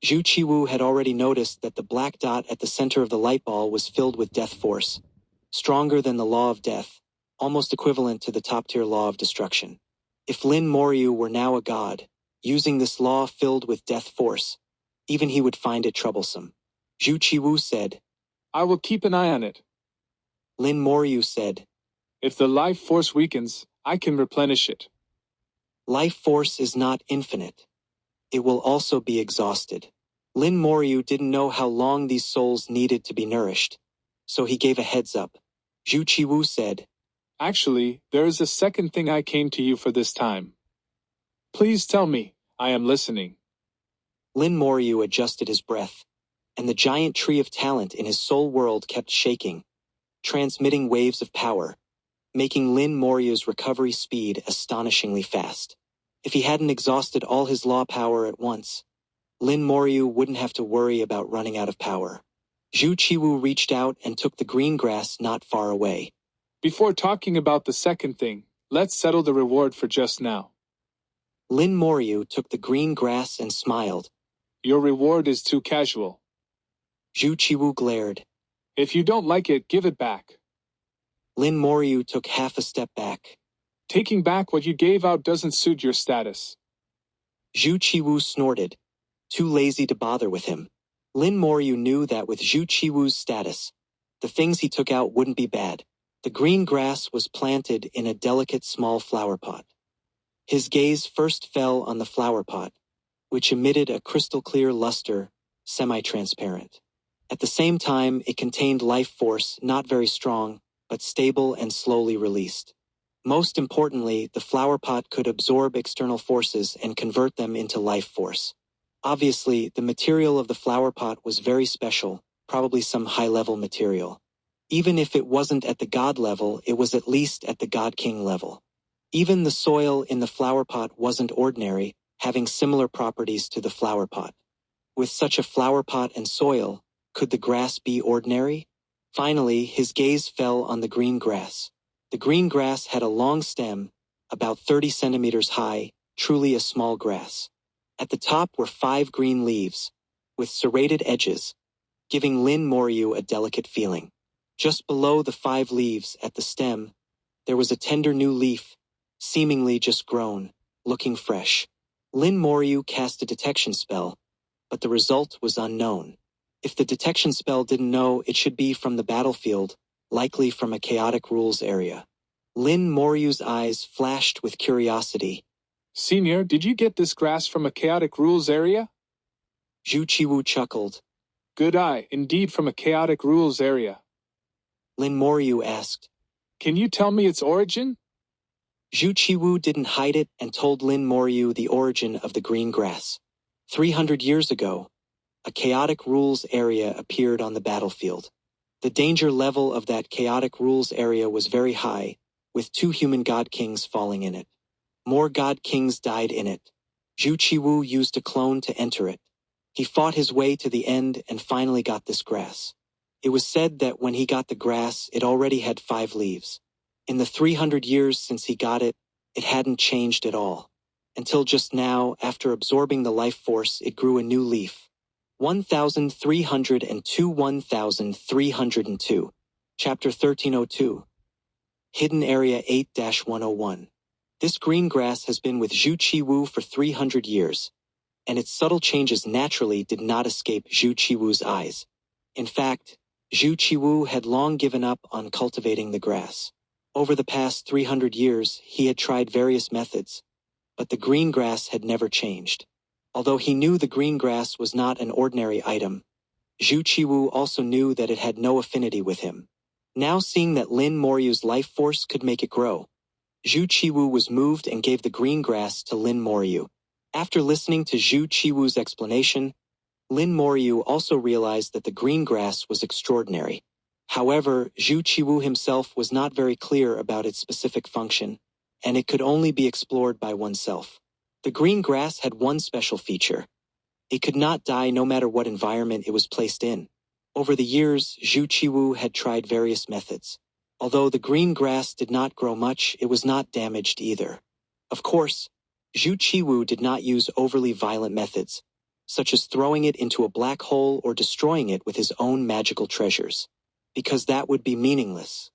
Zhu Qiwu had already noticed that the black dot at the center of the light ball was filled with death force, stronger than the law of death, almost equivalent to the top-tier law of destruction. If Lin Moryu were now a god, using this law filled with death force, even he would find it troublesome. Zhu Qiwu said, I will keep an eye on it. Lin Moryu said, If the life force weakens, I can replenish it. Life force is not infinite. It will also be exhausted. Lin Moryu didn't know how long these souls needed to be nourished, so he gave a heads up. Zhu Qiwu said, Actually, there is a second thing I came to you for this time. Please tell me, I am listening. Lin Moryu adjusted his breath, and the giant tree of talent in his soul world kept shaking, transmitting waves of power, making Lin Moryu's recovery speed astonishingly fast. If he hadn't exhausted all his law power at once, Lin Moryu wouldn't have to worry about running out of power. Zhu Qiwu reached out and took the green grass not far away. Before talking about the second thing, let's settle the reward for just now. Lin Moryu took the green grass and smiled. Your reward is too casual. Zhu Qiwu glared. If you don't like it, give it back. Lin Moryu took half a step back. Taking back what you gave out doesn't suit your status. Zhu Qiwu snorted, too lazy to bother with him. Lin Moryu knew that with Zhu Qiwu's status, the things he took out wouldn't be bad. The green grass was planted in a delicate small flower pot. His gaze first fell on the flower pot, which emitted a crystal-clear luster, semi-transparent. At the same time, it contained life force, not very strong, but stable and slowly released. Most importantly, the flower pot could absorb external forces and convert them into life force. Obviously, the material of the flower pot was very special, probably some high-level material. Even if it wasn't at the god level, it was at least at the god-king level. Even the soil in the flower pot wasn't ordinary, having similar properties to the flower pot. With such a flower pot and soil, could the grass be ordinary? Finally, his gaze fell on the green grass. The green grass had a long stem, about 30 centimeters high, truly a small grass. At the top were 5 green leaves, with serrated edges, giving Lin Moyu a delicate feeling. Just below the 5 leaves, at the stem, there was a tender new leaf, seemingly just grown, looking fresh. Lin Moyu cast a detection spell, but the result was unknown. If the detection spell didn't know, it should be from the battlefield, likely from a chaotic rules area. Lin Moryu's eyes flashed with curiosity. Senior, did you get this grass from a chaotic rules area? Zhu Qiwu chuckled. Good eye, indeed from a chaotic rules area. Lin Moryu asked. Can you tell me its origin? Zhu Qiwu didn't hide it and told Lin Moryu the origin of the green grass. 300 years ago, a chaotic rules area appeared on the battlefield. The danger level of that chaotic rules area was very high, with 2 human god kings falling in it. More god kings died in it. Zhu Qiwu used a clone to enter it. He fought his way to the end and finally got this grass. It was said that when he got the grass, it already had 5 leaves. In the 300 years since he got it, it hadn't changed at all. Until just now, after absorbing the life force, it grew a new leaf. 1302 1302. Chapter 1302. Hidden Area 8-101. This green grass has been with Zhu Qiwu for 300 years, and its subtle changes naturally did not escape Zhu Qiwu's eyes. In fact, Zhu Qiwu had long given up on cultivating the grass. Over the past 300 years, he had tried various methods, but the green grass had never changed. Although he knew the green grass was not an ordinary item, Zhu Qiwu also knew that it had no affinity with him. Now seeing that Lin Moryu's life force could make it grow, Zhu Qiwu was moved and gave the green grass to Lin Moyu. After listening to Zhu Qiwu's explanation, Lin Moyu also realized that the green grass was extraordinary. However, Zhu Qiwu himself was not very clear about its specific function, and it could only be explored by oneself. The green grass had one special feature. It could not die no matter what environment it was placed in. Over the years, Zhu Qiwu had tried various methods. Although the green grass did not grow much, it was not damaged either. Of course, Zhu Qiwu did not use overly violent methods, such as throwing it into a black hole or destroying it with his own magical treasures, because that would be meaningless.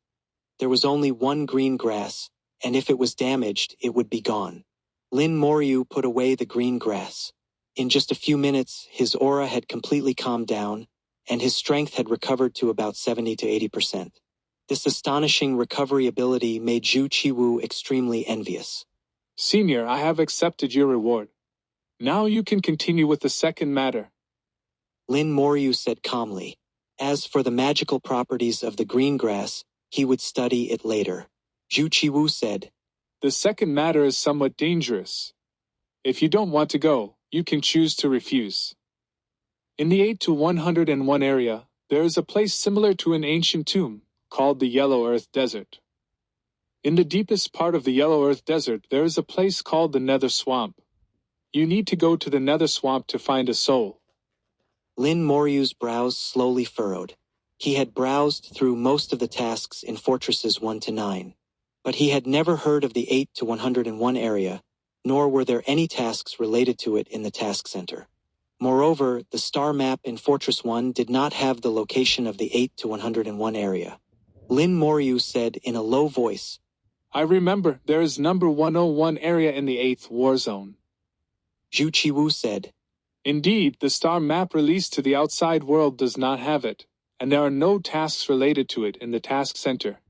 There was only one green grass, and if it was damaged, it would be gone. Lin Moyu put away the green grass. In just a few minutes, his aura had completely calmed down, and his strength had recovered to about 70 to 80%. This astonishing recovery ability made Zhu Qiwu extremely envious. Senior, I have accepted your reward. Now you can continue with the second matter. Lin Moyu said calmly. As for the magical properties of the green grass, he would study it later. Zhu Qiwu said, The second matter is somewhat dangerous. If you don't want to go, you can choose to refuse. In the 8-101 area, there is a place similar to an ancient tomb, called the Yellow Earth Desert. In the deepest part of the Yellow Earth Desert, there is a place called the Nether Swamp. You need to go to the Nether Swamp to find a soul. Lin Moryu's brows slowly furrowed. He had browsed through most of the tasks in Fortresses 1 to 9, but he had never heard of the 8-101 area, nor were there any tasks related to it in the task center. Moreover, the star map in Fortress 1 did not have the location of the 8-101 area. Lin Moryu said in a low voice, I remember, there is number 101 area in the 8th war zone. Zhu Qiwu said, Indeed, the star map released to the outside world does not have it, and there are no tasks related to it in the task center,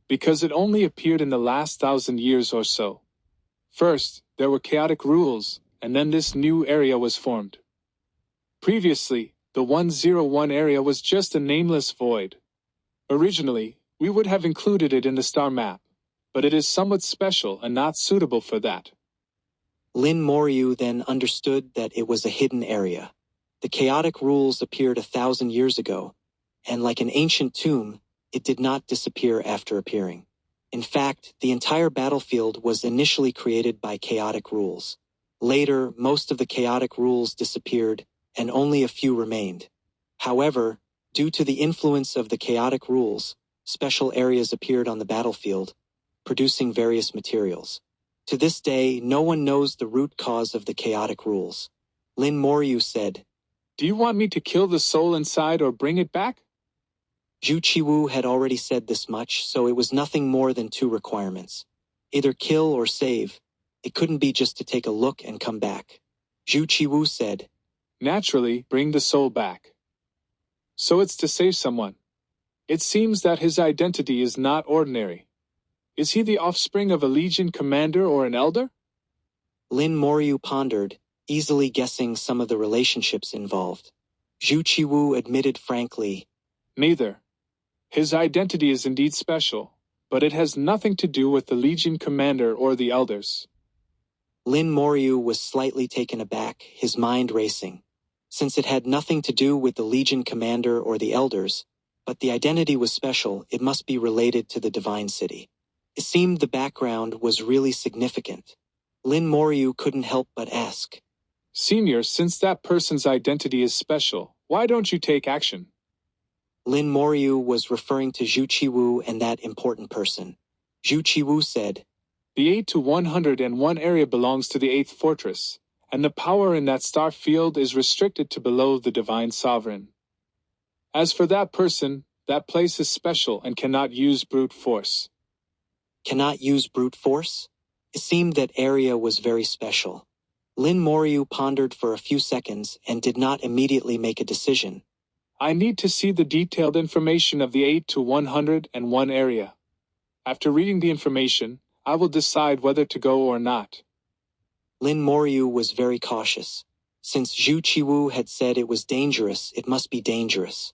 because it only appeared in the last 1,000 years or so. First, there were chaotic rules, and then this new area was formed. Previously, the 101 area was just a nameless void. Originally, we would have included it in the star map, but it is somewhat special and not suitable for that. Lin Moyu then understood that it was a hidden area. The chaotic rules appeared 1,000 years ago, and like an ancient tomb, it did not disappear after appearing. In fact, the entire battlefield was initially created by chaotic rules. Later, most of the chaotic rules disappeared, and only a few remained. However, due to the influence of the chaotic rules, special areas appeared on the battlefield, producing various materials. To this day, no one knows the root cause of the chaotic rules. Lin Moyu said, "Do you want me to kill the soul inside or bring it back?" Zhu Qiwu had already said this much, so it was nothing more than two requirements. Either kill or save. It couldn't be just to take a look and come back. Zhu Qiwu said, "Naturally, bring the soul back." So it's to save someone. It seems that his identity is not ordinary. Is he the offspring of a legion commander or an elder? Lin Moyu pondered, easily guessing some of the relationships involved. Zhu Qiwu admitted frankly, "Neither. His identity is indeed special, but it has nothing to do with the legion commander or the elders." Lin Moyu was slightly taken aback, his mind racing. Since it had nothing to do with the legion commander or the elders, but the identity was special, it must be related to the divine city. It seemed the background was really significant. Lin Moyu couldn't help but ask, "Senior, since that person's identity is special, why don't you take action?" Lin Moyu was referring to Zhu Qiwu and that important person. Zhu Qiwu said, "The 8 to 101 area belongs to the 8th fortress, and the power in that star field is restricted to below the divine sovereign. As for that person, that place is special and cannot use brute force." Cannot use brute force? It seemed that area was very special. Lin Moyu pondered for a few seconds and did not immediately make a decision. "I need to see the detailed information of the 8 to 101 area. After reading the information, I will decide whether to go or not." Lin Moyu was very cautious. Since Zhu Qiwu had said it was dangerous, it must be dangerous.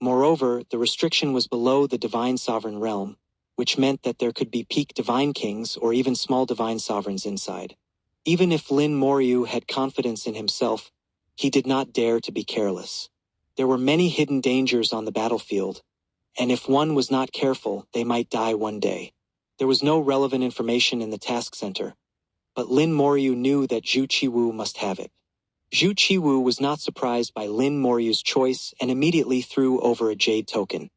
Moreover, the restriction was below the divine sovereign realm, which meant that there could be peak divine kings or even small divine sovereigns inside. Even if Lin Moyu had confidence in himself, he did not dare to be careless. There were many hidden dangers on the battlefield, and if one was not careful, they might die one day. There was no relevant information in the task center, but Lin Moyu knew that Zhu Qiwu must have it. Zhu Qiwu was not surprised by Lin Moryu's choice and immediately threw over a jade token.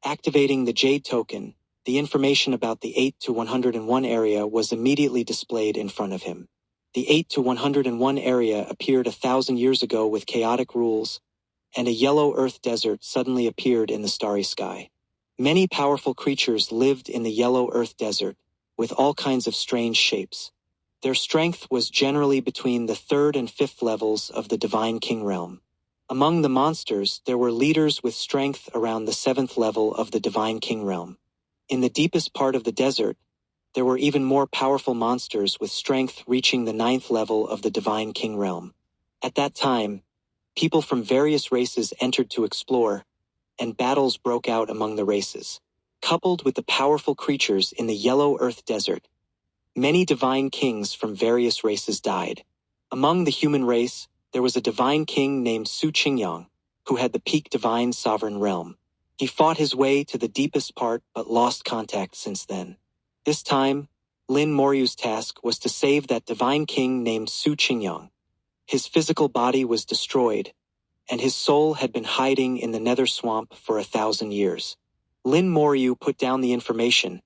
Activating the jade token, the information about the 8 to 101 area was immediately displayed in front of him. The 8 to 101 area appeared 1,000 years ago with chaotic rules, and a yellow earth desert suddenly appeared in the starry sky. Many powerful creatures lived in the yellow earth desert, with all kinds of strange shapes. Their strength was generally between the 3rd and 5th levels of the divine king realm. Among the monsters, there were leaders with strength around the 7th level of the divine king realm. In the deepest part of the desert, there were even more powerful monsters with strength reaching the 9th level of the divine king realm. At that time, people from various races entered to explore, and battles broke out among the races. Coupled with the powerful creatures in the yellow earth desert, many divine kings from various races died. Among the human race, there was a divine king named Su Qingyang, who had the peak divine sovereign realm. He fought his way to the deepest part but lost contact since then. This time, Lin Moryu's task was to save that divine king named Su Qingyang. His physical body was destroyed, and his soul had been hiding in the nether swamp for 1,000 years. Lin Moryu put down the information,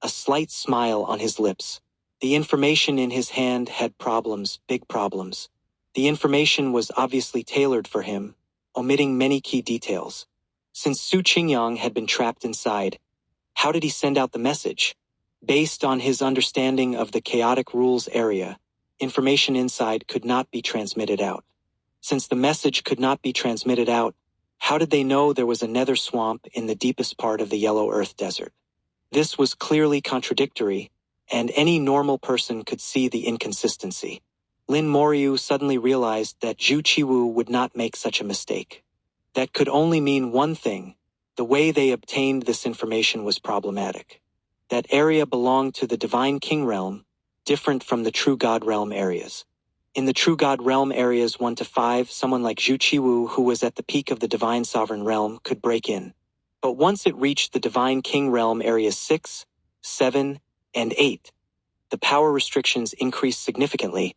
a slight smile on his lips. The information in his hand had problems, big problems. The information was obviously tailored for him, omitting many key details. Since Su Qingyang had been trapped inside, how did he send out the message? Based on his understanding of the chaotic rules area, information inside could not be transmitted out. Since the message could not be transmitted out, how did they know there was a nether swamp in the deepest part of the yellow earth desert? This was clearly contradictory, and any normal person could see the inconsistency. Lin Moryu suddenly realized that Zhu Qiwu would not make such a mistake. That could only mean one thing: the way they obtained this information was problematic. That area belonged to the divine king realm, different from the true god realm areas. In the True God Realm areas 1 to 5, someone like Zhu Qiwu, who was at the peak of the Divine Sovereign Realm, could break in. But once it reached the Divine King Realm areas 6, 7, and 8, the power restrictions increased significantly,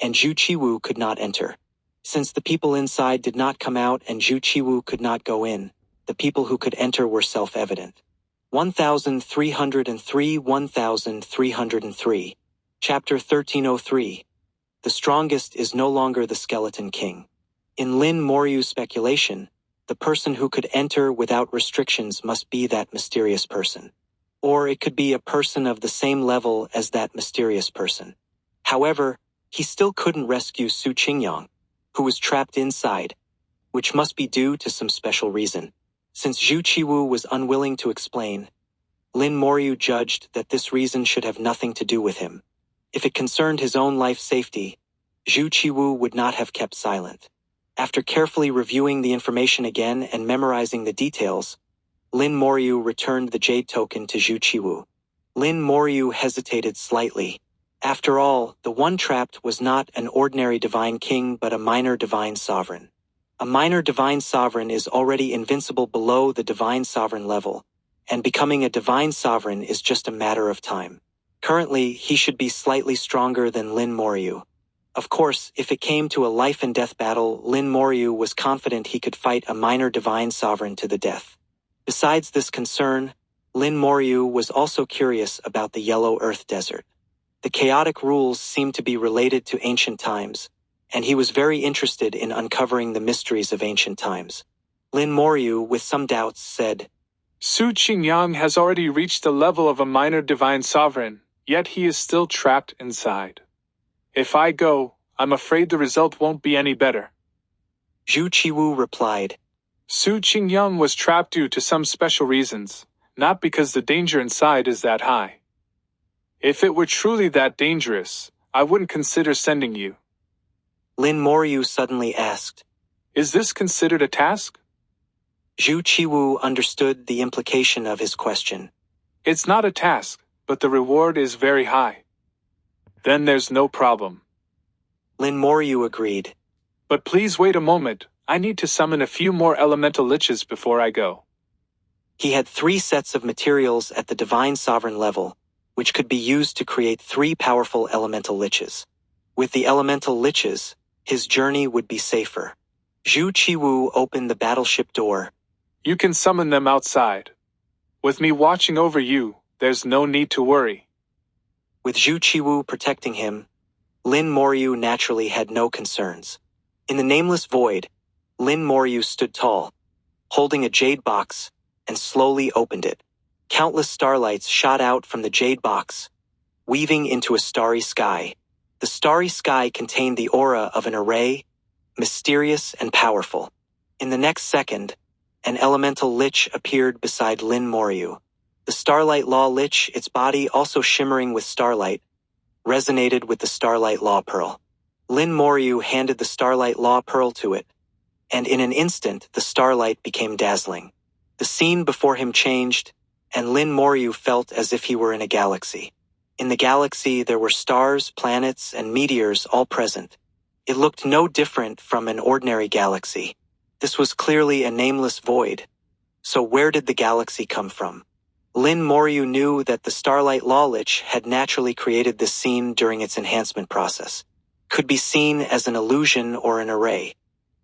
and Zhu Qiwu could not enter. Since the people inside did not come out and Zhu Qiwu could not go in, the people who could enter were self-evident. 1303 1303. Chapter 1303. The strongest is no longer the Skeleton King. In Lin Moryu's speculation, the person who could enter without restrictions must be that mysterious person. Or it could be a person of the same level as that mysterious person. However, he still couldn't rescue Su Qingyang, who was trapped inside, which must be due to some special reason. Since Zhu Qiwu was unwilling to explain, Lin Moryu judged that this reason should have nothing to do with him. If it concerned his own life safety, Zhu Qiwu would not have kept silent. After carefully reviewing the information again and memorizing the details, Lin Moryu returned the jade token to Zhu Qiwu. Lin Moryu hesitated slightly. After all, the one trapped was not an ordinary divine king but a minor divine sovereign. A minor divine sovereign is already invincible below the divine sovereign level, and becoming a divine sovereign is just a matter of time. Currently, he should be slightly stronger than Lin Moryu. Of course, if it came to a life-and-death battle, Lin Moryu was confident he could fight a minor divine sovereign to the death. Besides this concern, Lin Moryu was also curious about the Yellow Earth Desert. The chaotic rules seemed to be related to ancient times, and he was very interested in uncovering the mysteries of ancient times. Lin Moryu, with some doubts, said, Su Qingyang has already reached the level of a minor divine sovereign, yet he is still trapped inside. If I go, I'm afraid the result won't be any better. Zhu Qiwu replied, Su Qingyang was trapped due to some special reasons, not because the danger inside is that high. If it were truly that dangerous, I wouldn't consider sending you. Lin Moryu suddenly asked, Is this considered a task? Zhu Qiwu understood the implication of his question. It's not a task, but the reward is very high. Then there's no problem. Lin Moryu agreed. But please wait a moment, I need to summon a few more elemental liches before I go. He had 3 sets of materials at the divine sovereign level, which could be used to create 3 powerful elemental liches. With the elemental liches, his journey would be safer. Zhu Qiwu opened the battleship door. You can summon them outside. With me watching over you, there's no need to worry. With Zhu Qiwu protecting him, Lin Moryu naturally had no concerns. In the nameless void, Lin Moryu stood tall, holding a jade box, and slowly opened it. Countless starlights shot out from the jade box, weaving into a starry sky. The starry sky contained the aura of an array, mysterious and powerful. In the next second, an elemental lich appeared beside Lin Moryu. The Starlight Law Lich, its body also shimmering with starlight, resonated with the Starlight Law Pearl. Lin Moryu handed the Starlight Law Pearl to it, and in an instant the starlight became dazzling. The scene before him changed, and Lin Moryu felt as if he were in a galaxy. In the galaxy there were stars, planets, and meteors all present. It looked no different from an ordinary galaxy. This was clearly a nameless void. So where did the galaxy come from? Lin Moryu knew that the Starlight Law Lich had naturally created this scene during its enhancement process. Could be seen as an illusion or an array.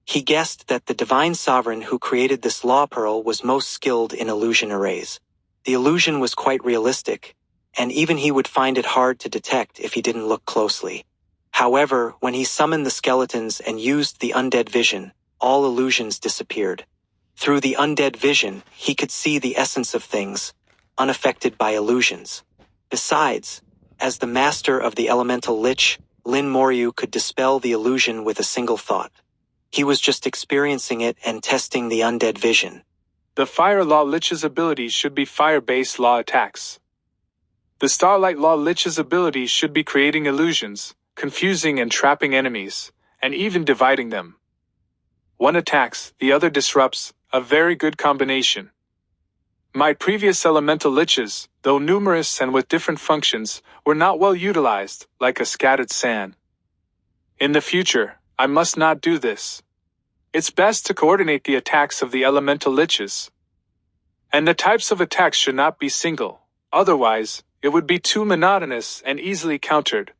He guessed that the Divine Sovereign who created this Law Pearl was most skilled in illusion arrays. The illusion was quite realistic, and even he would find it hard to detect if he didn't look closely. However, when he summoned the skeletons and used the undead vision, all illusions disappeared. Through the undead vision, he could see the essence of things, unaffected by illusions. Besides, as the master of the elemental lich, Lin Moryu could dispel the illusion with a single thought. He was just experiencing it and testing the undead vision. The Fire Law Lich's abilities should be fire-based law attacks. The Starlight Law Lich's abilities should be creating illusions, confusing and trapping enemies, and even dividing them. One attacks, the other disrupts, a very good combination. My previous elemental liches, though numerous and with different functions, were not well utilized, like a scattered sand. In the future, I must not do this. It's best to coordinate the attacks of the elemental liches. And the types of attacks should not be single, otherwise, it would be too monotonous and easily countered.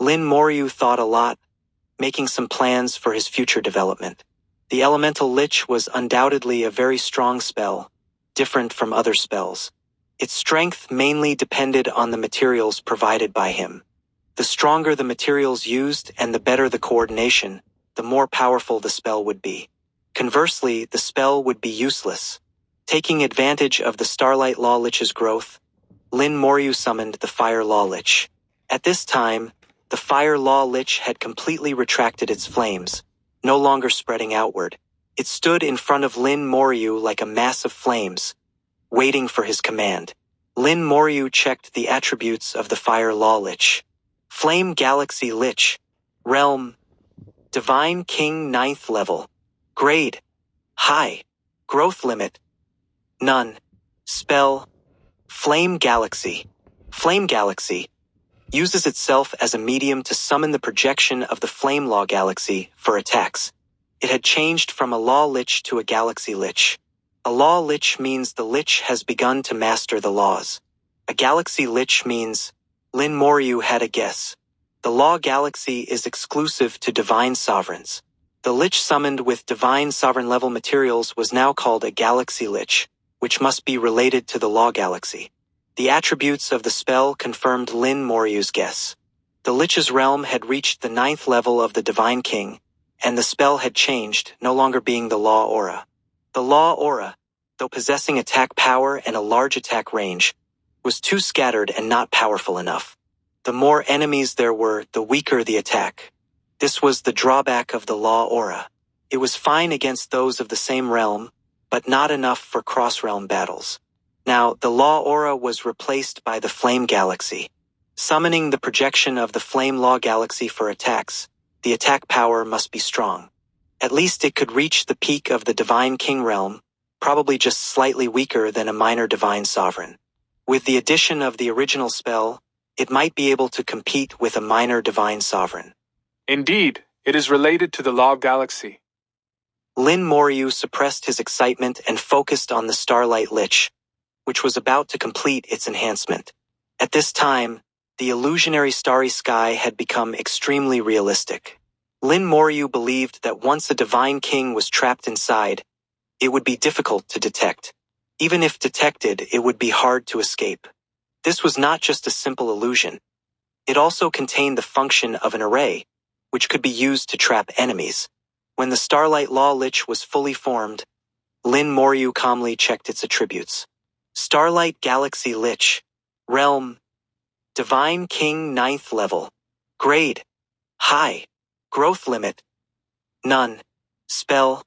Lin Moyu thought a lot, making some plans for his future development. The elemental lich was undoubtedly a very strong spell, different from other spells. Its strength mainly depended on the materials provided by him. The stronger the materials used and the better the coordination, the more powerful the spell would be. Conversely, the spell would be useless. Taking advantage of the Starlight Law Lich's growth, Lin Moyu summoned the Fire Law Lich. At this time, the Fire Law Lich had completely retracted its flames, no longer spreading outward. It stood in front of Lin Moyu like a mass of flames, waiting for his command. Lin Moyu checked the attributes of the Fire Law Lich. Flame Galaxy Lich. Realm. Divine King 9th level. Grade. High. Growth limit. None. Spell. Flame Galaxy. Flame Galaxy uses itself as a medium to summon the projection of the Flame Law Galaxy for attacks. It had changed from a Law Lich to a Galaxy Lich. A Law Lich means the Lich has begun to master the laws. A Galaxy Lich means Lin Moyu had a guess. The Law Galaxy is exclusive to Divine Sovereigns. The Lich summoned with Divine Sovereign level materials was now called a Galaxy Lich, which must be related to the Law Galaxy. The attributes of the spell confirmed Lin Moryu's guess. The Lich's realm had reached the 9th level of the Divine King, and the spell had changed, no longer being the Law Aura. The Law Aura, though possessing attack power and a large attack range, was too scattered and not powerful enough. The more enemies there were, the weaker the attack. This was the drawback of the Law Aura. It was fine against those of the same realm, but not enough for cross-realm battles. Now, the Law Aura was replaced by the Flame Galaxy. Summoning the projection of the Flame Law Galaxy for attacks, the attack power must be strong. At least it could reach the peak of the Divine King realm, probably just slightly weaker than a minor Divine Sovereign. With the addition of the original spell, it might be able to compete with a minor Divine Sovereign. Indeed, it is related to the Law Galaxy. Lin Moyu suppressed his excitement and focused on the Starlight Lich, which was about to complete its enhancement. At this time, the illusionary starry sky had become extremely realistic. Lin Moyu believed that once a Divine King was trapped inside, it would be difficult to detect. Even if detected, it would be hard to escape. This was not just a simple illusion. It also contained the function of an array, which could be used to trap enemies. When the Starlight Law Lich was fully formed, Lin Moyu calmly checked its attributes. Starlight Galaxy Lich. Realm. Divine King 9th level. Grade. High. Growth limit. None. Spell.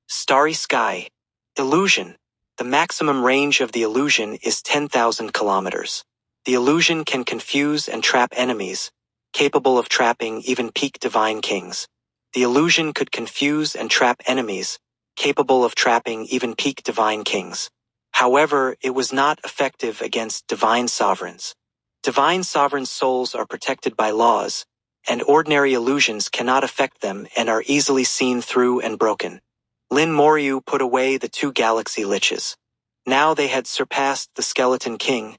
Starry Sky. Illusion. The maximum range of the illusion is 10,000 kilometers. The illusion can confuse and trap enemies, capable of trapping even peak Divine Kings. The illusion could confuse and trap enemies, capable of trapping even peak Divine Kings. However, it was not effective against Divine Sovereigns. Divine Sovereign souls are protected by laws, and ordinary illusions cannot affect them and are easily seen through and broken. Lin Moyu put away the 2 Galaxy Liches. Now they had surpassed the Skeleton King,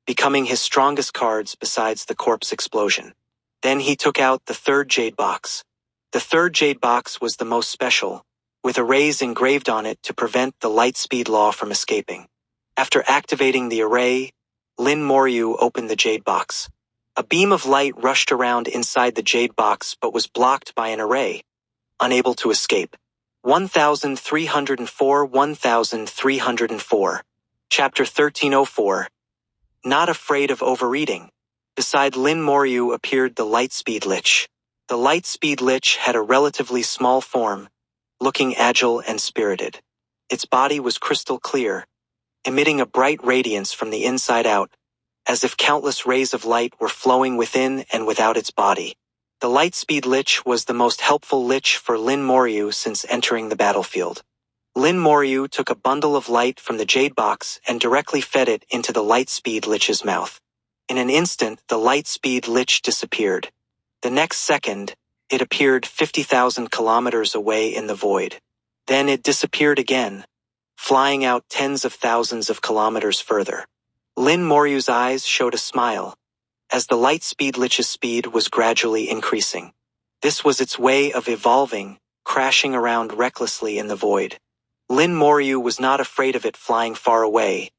becoming his strongest cards besides the Corpse Explosion. Then he took out the 3rd Jade Box. The 3rd Jade Box was the most special, with arrays engraved on it to prevent the light speed law from escaping. After activating the array, Lin Moyu opened the Jade Box. A beam of light rushed around inside the Jade Box but was blocked by an array, unable to escape. 1304 1304. Chapter 1304. Not afraid of overeating. Beside Lin Moyu appeared the Lightspeed Lich. The Lightspeed Lich had a relatively small form, looking agile and spirited. Its body was crystal clear, emitting a bright radiance from the inside out, as if countless rays of light were flowing within and without its body. The Lightspeed Lich was the most helpful Lich for Lin Moyu since entering the battlefield. Lin Moyu took a bundle of light from the Jade Box and directly fed it into the Lightspeed Lich's mouth. In an instant, the Lightspeed Lich disappeared. The next second, it appeared 50,000 kilometers away in the void. Then it disappeared again, flying out tens of thousands of kilometers further. Lin Moryu's eyes showed a smile, as the light speed lich's speed was gradually increasing. This was its way of evolving, crashing around recklessly in the void. Lin Moryu was not afraid of it flying far away.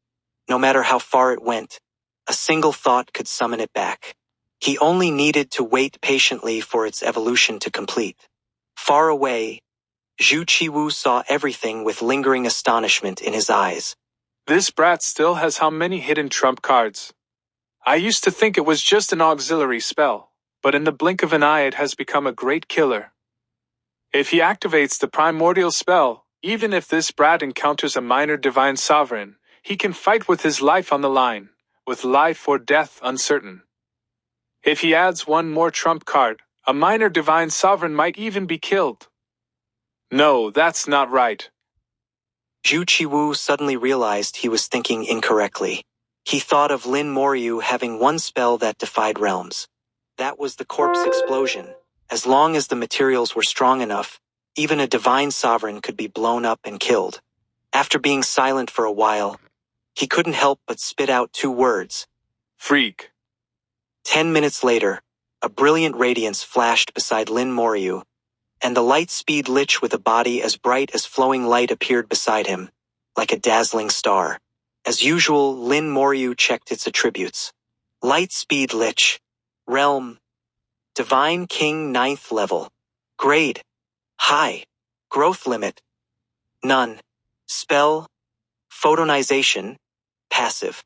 No matter how far it went, a single thought could summon it back. He only needed to wait patiently for its evolution to complete. Far away, Zhu Qiwu saw everything with lingering astonishment in his eyes. This brat still has how many hidden trump cards? I used to think it was just an auxiliary spell, but in the blink of an eye it has become a great killer. If he activates the primordial spell, even if this brat encounters a minor divine sovereign, he can fight with his life on the line, with life or death uncertain. If he adds one more trump card, a minor divine sovereign might even be killed. No, that's not right. Zhu Qiwu suddenly realized he was thinking incorrectly. He thought of Lin Moryu having one spell that defied realms. That was the corpse explosion. As long as the materials were strong enough, even a divine sovereign could be blown up and killed. After being silent for a while, he couldn't help but spit out two words. Freak. 10 minutes later, a brilliant radiance flashed beside Lin Moryu, and the light-speed lich with a body as bright as flowing light appeared beside him, like a dazzling star. As usual, Lin Moryu checked its attributes. Light-speed lich. Realm. Divine King 9th level. Grade. High. Growth limit. None. Spell. Photonization. Passive.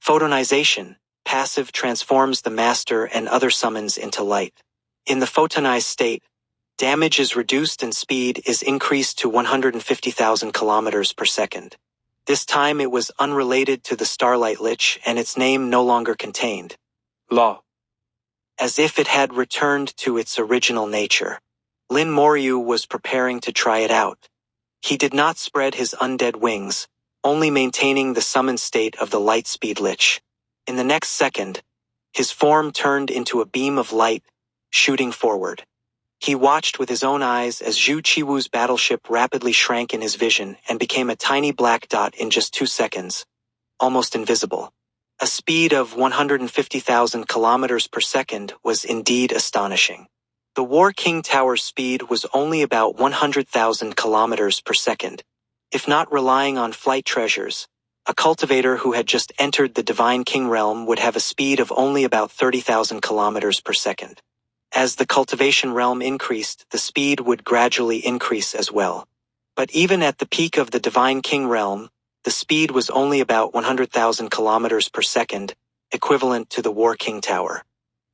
Photonization. Passive transforms the master and other summons into light. In the photonized state, damage is reduced and speed is increased to 150,000 kilometers per second. This time it was unrelated to the Starlight Lich and its name no longer contained Law. As if it had returned to its original nature. Lin Moryu was preparing to try it out. He did not spread his undead wings, only maintaining the summoned state of the light-speed lich. In the next second, his form turned into a beam of light, shooting forward. He watched with his own eyes as Zhu Qiwu's battleship rapidly shrank in his vision and became a tiny black dot in just 2 seconds, almost invisible. A speed of 150,000 kilometers per second was indeed astonishing. The War King Tower's speed was only about 100,000 kilometers per second. If not relying on flight treasures, a cultivator who had just entered the Divine King realm would have a speed of only about 30,000 kilometers per second. As the cultivation realm increased, the speed would gradually increase as well. But even at the peak of the Divine King realm, the speed was only about 100,000 kilometers per second, equivalent to the War King Tower.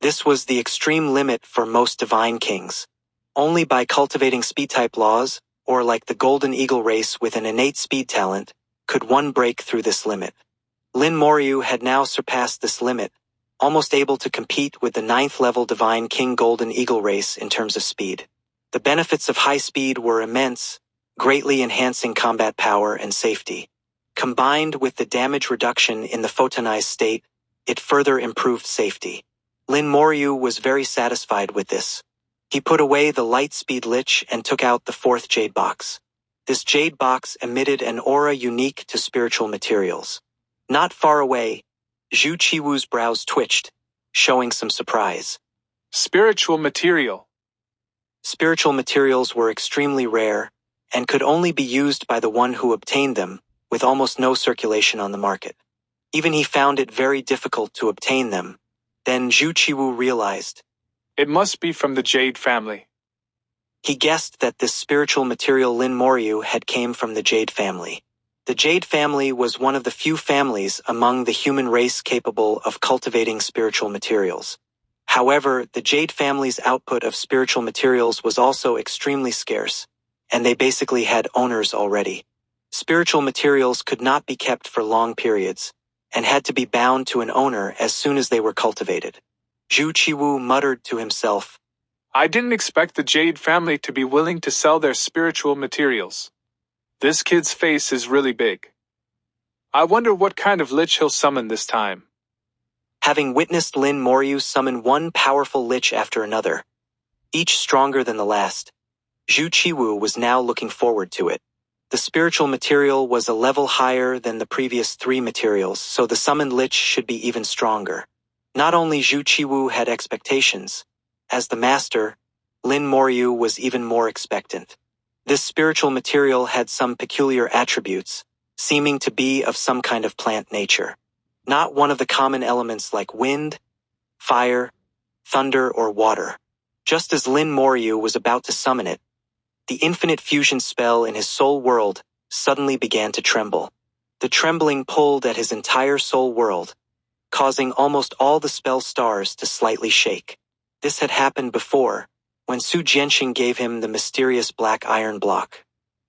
This was the extreme limit for most Divine Kings. Only by cultivating speed-type laws, or like the Golden Eagle race with an innate speed talent, could one break through this limit. Lin Moryu had now surpassed this limit, almost able to compete with the 9th level Divine King Golden Eagle race in terms of speed. The benefits of high speed were immense, greatly enhancing combat power and safety. Combined with the damage reduction in the photonized state, it further improved safety. Lin Moryu was very satisfied with this. He put away the light-speed lich and took out the 4th jade box. This jade box emitted an aura unique to spiritual materials. Not far away, Zhu Qiwu's brows twitched, showing some surprise. Spiritual material. Spiritual materials were extremely rare, and could only be used by the one who obtained them, with almost no circulation on the market. Even he found it very difficult to obtain them. Then Zhu Qiwu realized. It must be from the Jade family. He guessed that this spiritual material Lin Moryu had came from the Jade family. The Jade family was one of the few families among the human race capable of cultivating spiritual materials. However, the Jade family's output of spiritual materials was also extremely scarce, and they basically had owners already. Spiritual materials could not be kept for long periods, and had to be bound to an owner as soon as they were cultivated. Zhu Qiwu muttered to himself, I didn't expect the Jade family to be willing to sell their spiritual materials. This kid's face is really big. I wonder what kind of lich he'll summon this time. Having witnessed Lin Moryu summon one powerful lich after another, each stronger than the last. Zhu Qiwu was now looking forward to it. The spiritual material was a level higher than the previous 3 materials, so the summoned lich should be even stronger. Not only Zhu Qiwu had expectations. As the master, Lin Moyu was even more expectant. This spiritual material had some peculiar attributes, seeming to be of some kind of plant nature. Not one of the common elements like wind, fire, thunder, or water. Just as Lin Moyu was about to summon it, the infinite fusion spell in his soul world suddenly began to tremble. The trembling pulled at his entire soul world, causing almost all the spell stars to slightly shake. This had happened before, when Su Jianxing gave him the mysterious black iron block.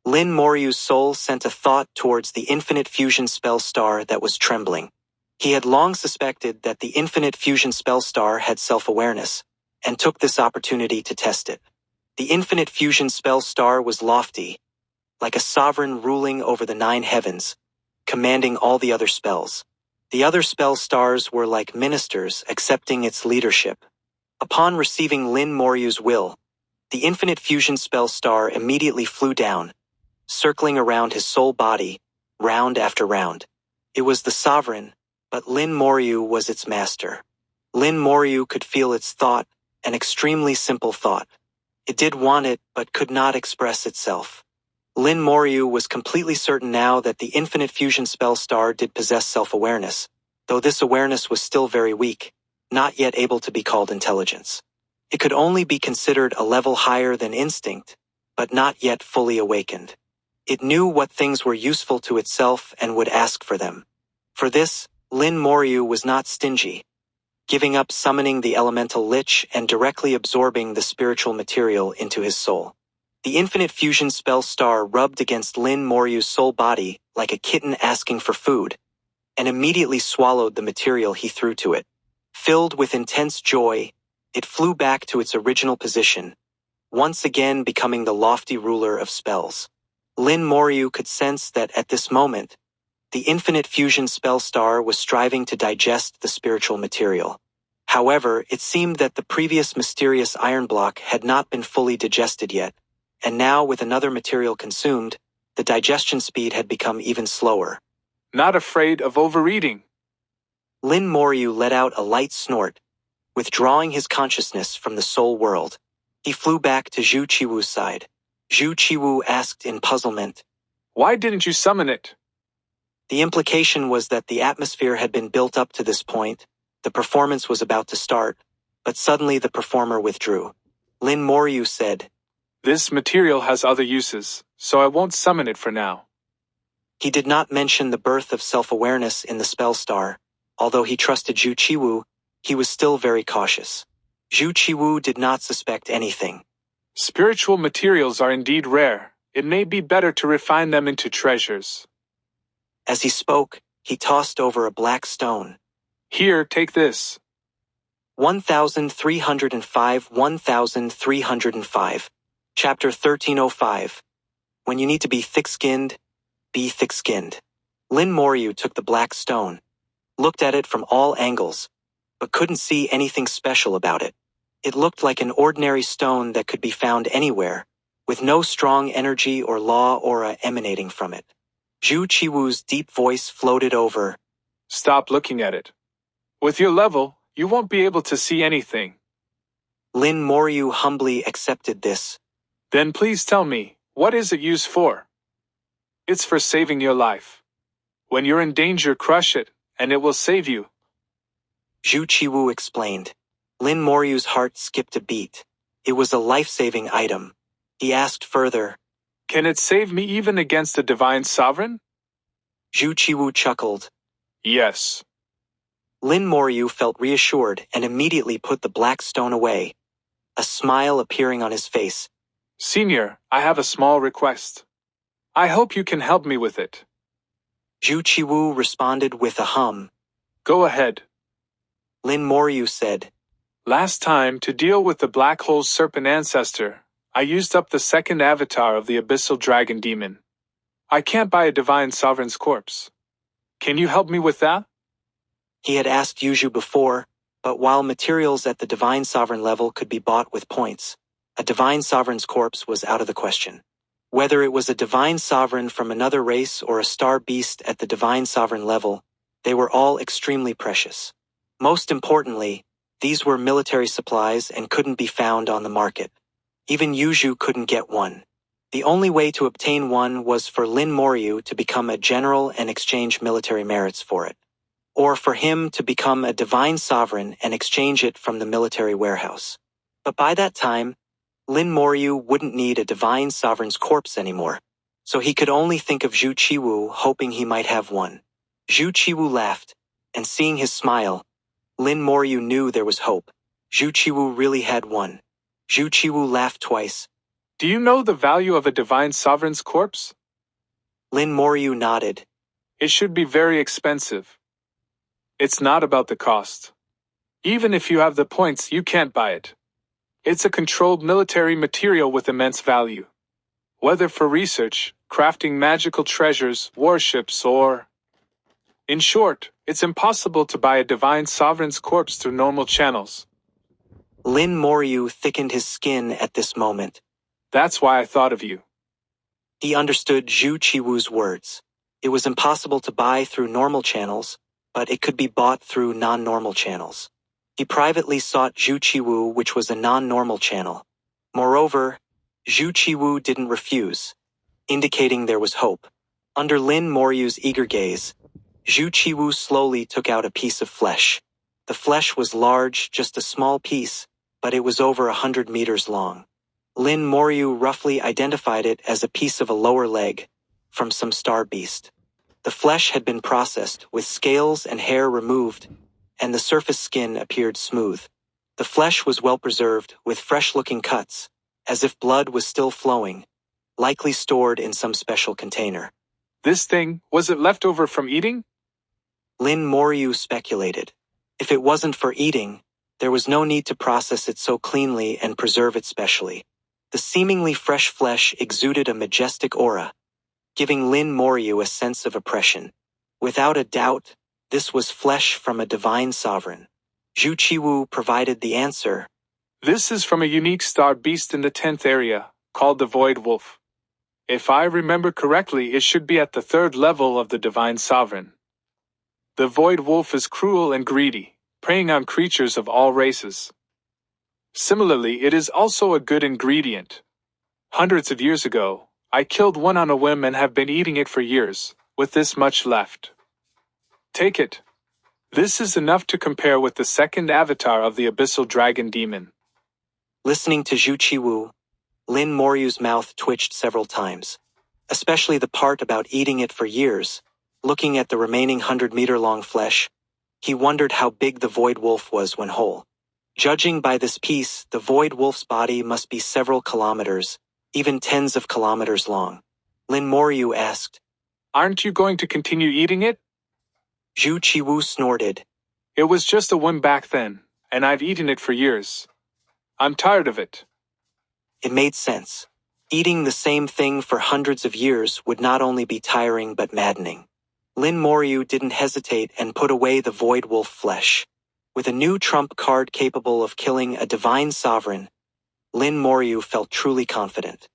Lin Moryu's soul sent a thought towards the infinite fusion spell star that was trembling. He had long suspected that the infinite fusion spell star had self-awareness, and took this opportunity to test it. The infinite fusion spell star was lofty, like a sovereign ruling over the 9 heavens, commanding all the other spells. The other spell stars were like ministers accepting its leadership. Upon receiving Lin Moryu's will, the infinite fusion spell star immediately flew down, circling around his soul body, round after round. It was the sovereign, but Lin Moryu was its master. Lin Moryu could feel its thought, an extremely simple thought. It did want it, but could not express itself. Lin Moryu was completely certain now that the infinite fusion spell star did possess self-awareness, though this awareness was still very weak, not yet able to be called intelligence. It could only be considered a level higher than instinct, but not yet fully awakened. It knew what things were useful to itself and would ask for them. For this, Lin Moryu was not stingy, giving up summoning the elemental lich and directly absorbing the spiritual material into his soul. The infinite fusion spell star rubbed against Lin Moryu's soul body like a kitten asking for food, and immediately swallowed the material he threw to it. Filled with intense joy, it flew back to its original position, once again becoming the lofty ruler of spells. Lin Moryu could sense that at this moment, the infinite fusion spell star was striving to digest the spiritual material. However, it seemed that the previous mysterious iron block had not been fully digested yet, and now with another material consumed, the digestion speed had become even slower. Not afraid of overeating. Lin Moryu let out a light snort, withdrawing his consciousness from the soul world. He flew back to Zhu Qiwu's side. Zhu Qiwu asked in puzzlement, "Why didn't you summon it?" The implication was that the atmosphere had been built up to this point, the performance was about to start, but suddenly the performer withdrew. Lin Moryu said, "This material has other uses, so I won't summon it for now." He did not mention the birth of self-awareness in the spell star. Although he trusted Zhu Qiwu, he was still very cautious. Zhu Qiwu did not suspect anything. Spiritual materials are indeed rare. It may be better to refine them into treasures. As he spoke, he tossed over a black stone. Here, take this. 1305 1305. Chapter 1305. When you need to be thick-skinned, be thick-skinned. Lin Moryu took the black stone, looked at it from all angles, but couldn't see anything special about it. It looked like an ordinary stone that could be found anywhere, with no strong energy or law aura emanating from it. Zhu Qiwu's deep voice floated over. Stop looking at it. With your level, you won't be able to see anything. Lin Moryu humbly accepted this. Then please tell me, what is it used for? It's for saving your life. When you're in danger, crush it, and it will save you. Zhu Qiwu explained. Lin Moryu's heart skipped a beat. It was a life-saving item. He asked further, Can it save me even against a divine sovereign? Zhu Qiwu chuckled. Yes. Lin Moryu felt reassured and immediately put the black stone away, a smile appearing on his face. Senior, I have a small request. I hope you can help me with it. Zhu Qiwu responded with a hum. Go ahead. Lin Moryu said, Last time, to deal with the black hole's serpent ancestor, I used up the second avatar of the abyssal dragon demon. I can't buy a divine sovereign's corpse. Can you help me with that? He had asked Yuju before, but while materials at the divine sovereign level could be bought with points, a divine sovereign's corpse was out of the question. Whether it was a divine sovereign from another race or a star beast at the divine sovereign level, they were all extremely precious. Most importantly, these were military supplies and couldn't be found on the market. Even Yuju couldn't get one. The only way to obtain one was for Lin Moyu to become a general and exchange military merits for it. Or for him to become a divine sovereign and exchange it from the military warehouse. But by that time, Lin Moyu wouldn't need a divine sovereign's corpse anymore, so he could only think of Zhu Qiwu, hoping he might have one. Zhu Qiwu laughed, and seeing his smile, Lin Moyu knew there was hope. Zhu Qiwu really had one. Zhu Qiwu laughed twice. Do you know the value of a divine sovereign's corpse? Lin Moyu nodded. It should be very expensive. It's not about the cost. Even if you have the points, you can't buy it. It's a controlled military material with immense value. Whether for research, crafting magical treasures, warships, or... In short, it's impossible to buy a divine sovereign's corpse through normal channels. Lin Moyu thickened his skin at this moment. That's why I thought of you. He understood Zhu Qiwu's words. It was impossible to buy through normal channels, but it could be bought through non-normal channels. He privately sought Zhu Qiwu, which was a non-normal channel. Moreover, Zhu Qiwu didn't refuse, indicating there was hope. Under Lin Moryu's eager gaze, Zhu Qiwu slowly took out a piece of flesh. The flesh was large, just a small piece, but it was over 100 meters long. Lin Moyu roughly identified it as a piece of a lower leg, from some star beast. The flesh had been processed, with scales and hair removed, and the surface skin appeared smooth. The flesh was well preserved, with fresh-looking cuts, as if blood was still flowing, likely stored in some special container. This thing, was it left over from eating? Lin Moyu speculated. If it wasn't for eating, there was no need to process it so cleanly and preserve it specially. The seemingly fresh flesh exuded a majestic aura, giving Lin Moyu a sense of oppression. Without a doubt, this was flesh from a divine sovereign. Zhu Qiwu provided the answer. This is from a unique star beast in the 10th area, called the Void Wolf. If I remember correctly, it should be at the 3rd level of the divine sovereign. The Void Wolf is cruel and greedy, preying on creatures of all races. Similarly, it is also a good ingredient. Hundreds of years ago, I killed one on a whim and have been eating it for years, with this much left. Take it. This is enough to compare with the second avatar of the abyssal dragon demon. Listening to Zhu Qiwu, Lin Moryu's mouth twitched several times, especially the part about eating it for years. Looking at the remaining 100-meter-long flesh, he wondered how big the Void Wolf was when whole. Judging by this piece, the Void Wolf's body must be several kilometers, even tens of kilometers long. Lin Moryu asked, Aren't you going to continue eating it? Zhu Qiwu snorted. It was just a whim back then, and I've eaten it for years. I'm tired of it. It made sense. Eating the same thing for hundreds of years would not only be tiring but maddening. Lin Moryu didn't hesitate and put away the Void Wolf flesh. With a new trump card capable of killing a divine sovereign, Lin Moryu felt truly confident.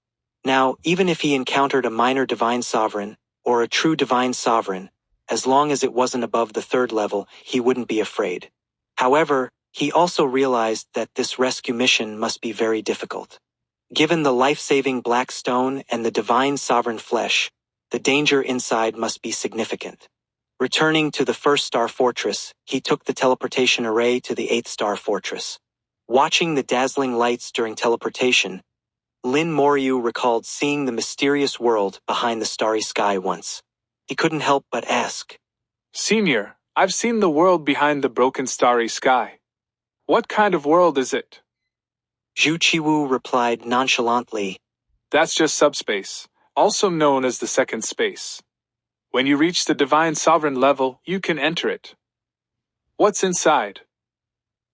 Now, even if he encountered a minor divine sovereign, or a true divine sovereign, as long as it wasn't above the 3rd level, he wouldn't be afraid. However, he also realized that this rescue mission must be very difficult. Given the life-saving black stone and the divine sovereign flesh, the danger inside must be significant. Returning to the 1st star fortress, he took the teleportation array to the 8th star fortress. Watching the dazzling lights during teleportation, Lin Moryu recalled seeing the mysterious world behind the starry sky once. He couldn't help but ask, Senior, I've seen the world behind the broken starry sky. What kind of world is it? Zhu Qiwu replied nonchalantly, That's just subspace, also known as the 2nd space. When you reach the divine sovereign level, you can enter it. What's inside?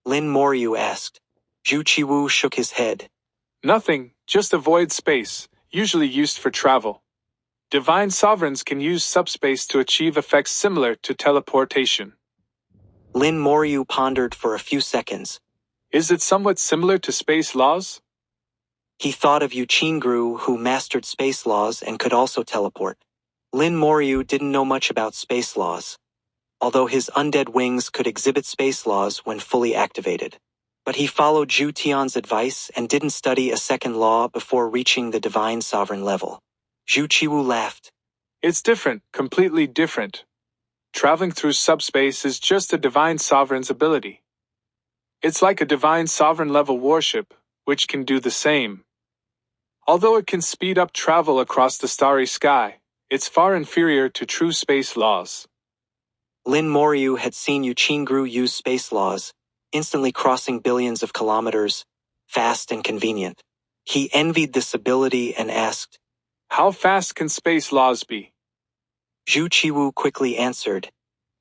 Lin Moryu asked. Zhu Qiwu shook his head. Nothing, just a void space, usually used for travel. Divine sovereigns can use subspace to achieve effects similar to teleportation. Lin Moryu pondered for a few seconds. Is it somewhat similar to space laws? He thought of Yu Qingru, who mastered space laws and could also teleport. Lin Moyu didn't know much about space laws, although his undead wings could exhibit space laws when fully activated. But he followed Zhu Tian's advice and didn't study a second law before reaching the divine sovereign level. Zhu Qiwu laughed. It's different, completely different. Traveling through subspace is just a divine sovereign's ability. It's like a divine sovereign level warship, which can do the same. Although it can speed up travel across the starry sky, it's far inferior to true space laws. Lin Moyu had seen Yu Qingru use space laws, instantly crossing billions of kilometers, fast and convenient. He envied this ability and asked, How fast can space laws be? Zhu Qiwu quickly answered,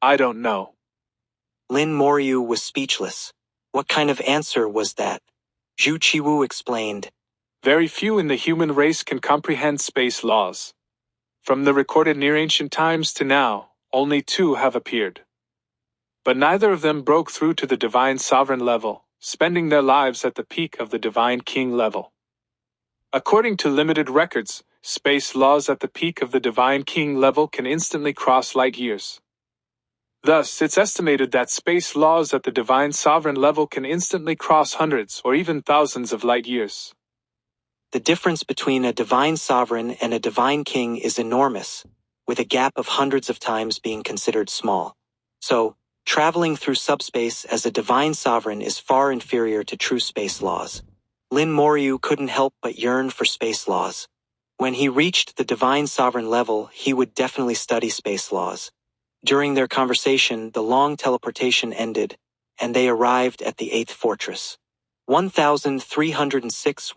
I don't know. Lin Moyu was speechless. What kind of answer was that? Zhu Qiwu explained, Very few in the human race can comprehend space laws. From the recorded near ancient times to now, only 2 have appeared. But neither of them broke through to the divine sovereign level, spending their lives at the peak of the divine king level. According to limited records, space laws at the peak of the divine king level can instantly cross light years. Thus, it's estimated that space laws at the divine sovereign level can instantly cross hundreds or even thousands of light years. The difference between a divine sovereign and a divine king is enormous, with a gap of hundreds of times being considered small. So, traveling through subspace as a divine sovereign is far inferior to true space laws. Lin Moyu couldn't help but yearn for space laws. When he reached the divine sovereign level, he would definitely study space laws. During their conversation, the long teleportation ended, and they arrived at the 8th fortress. 1306.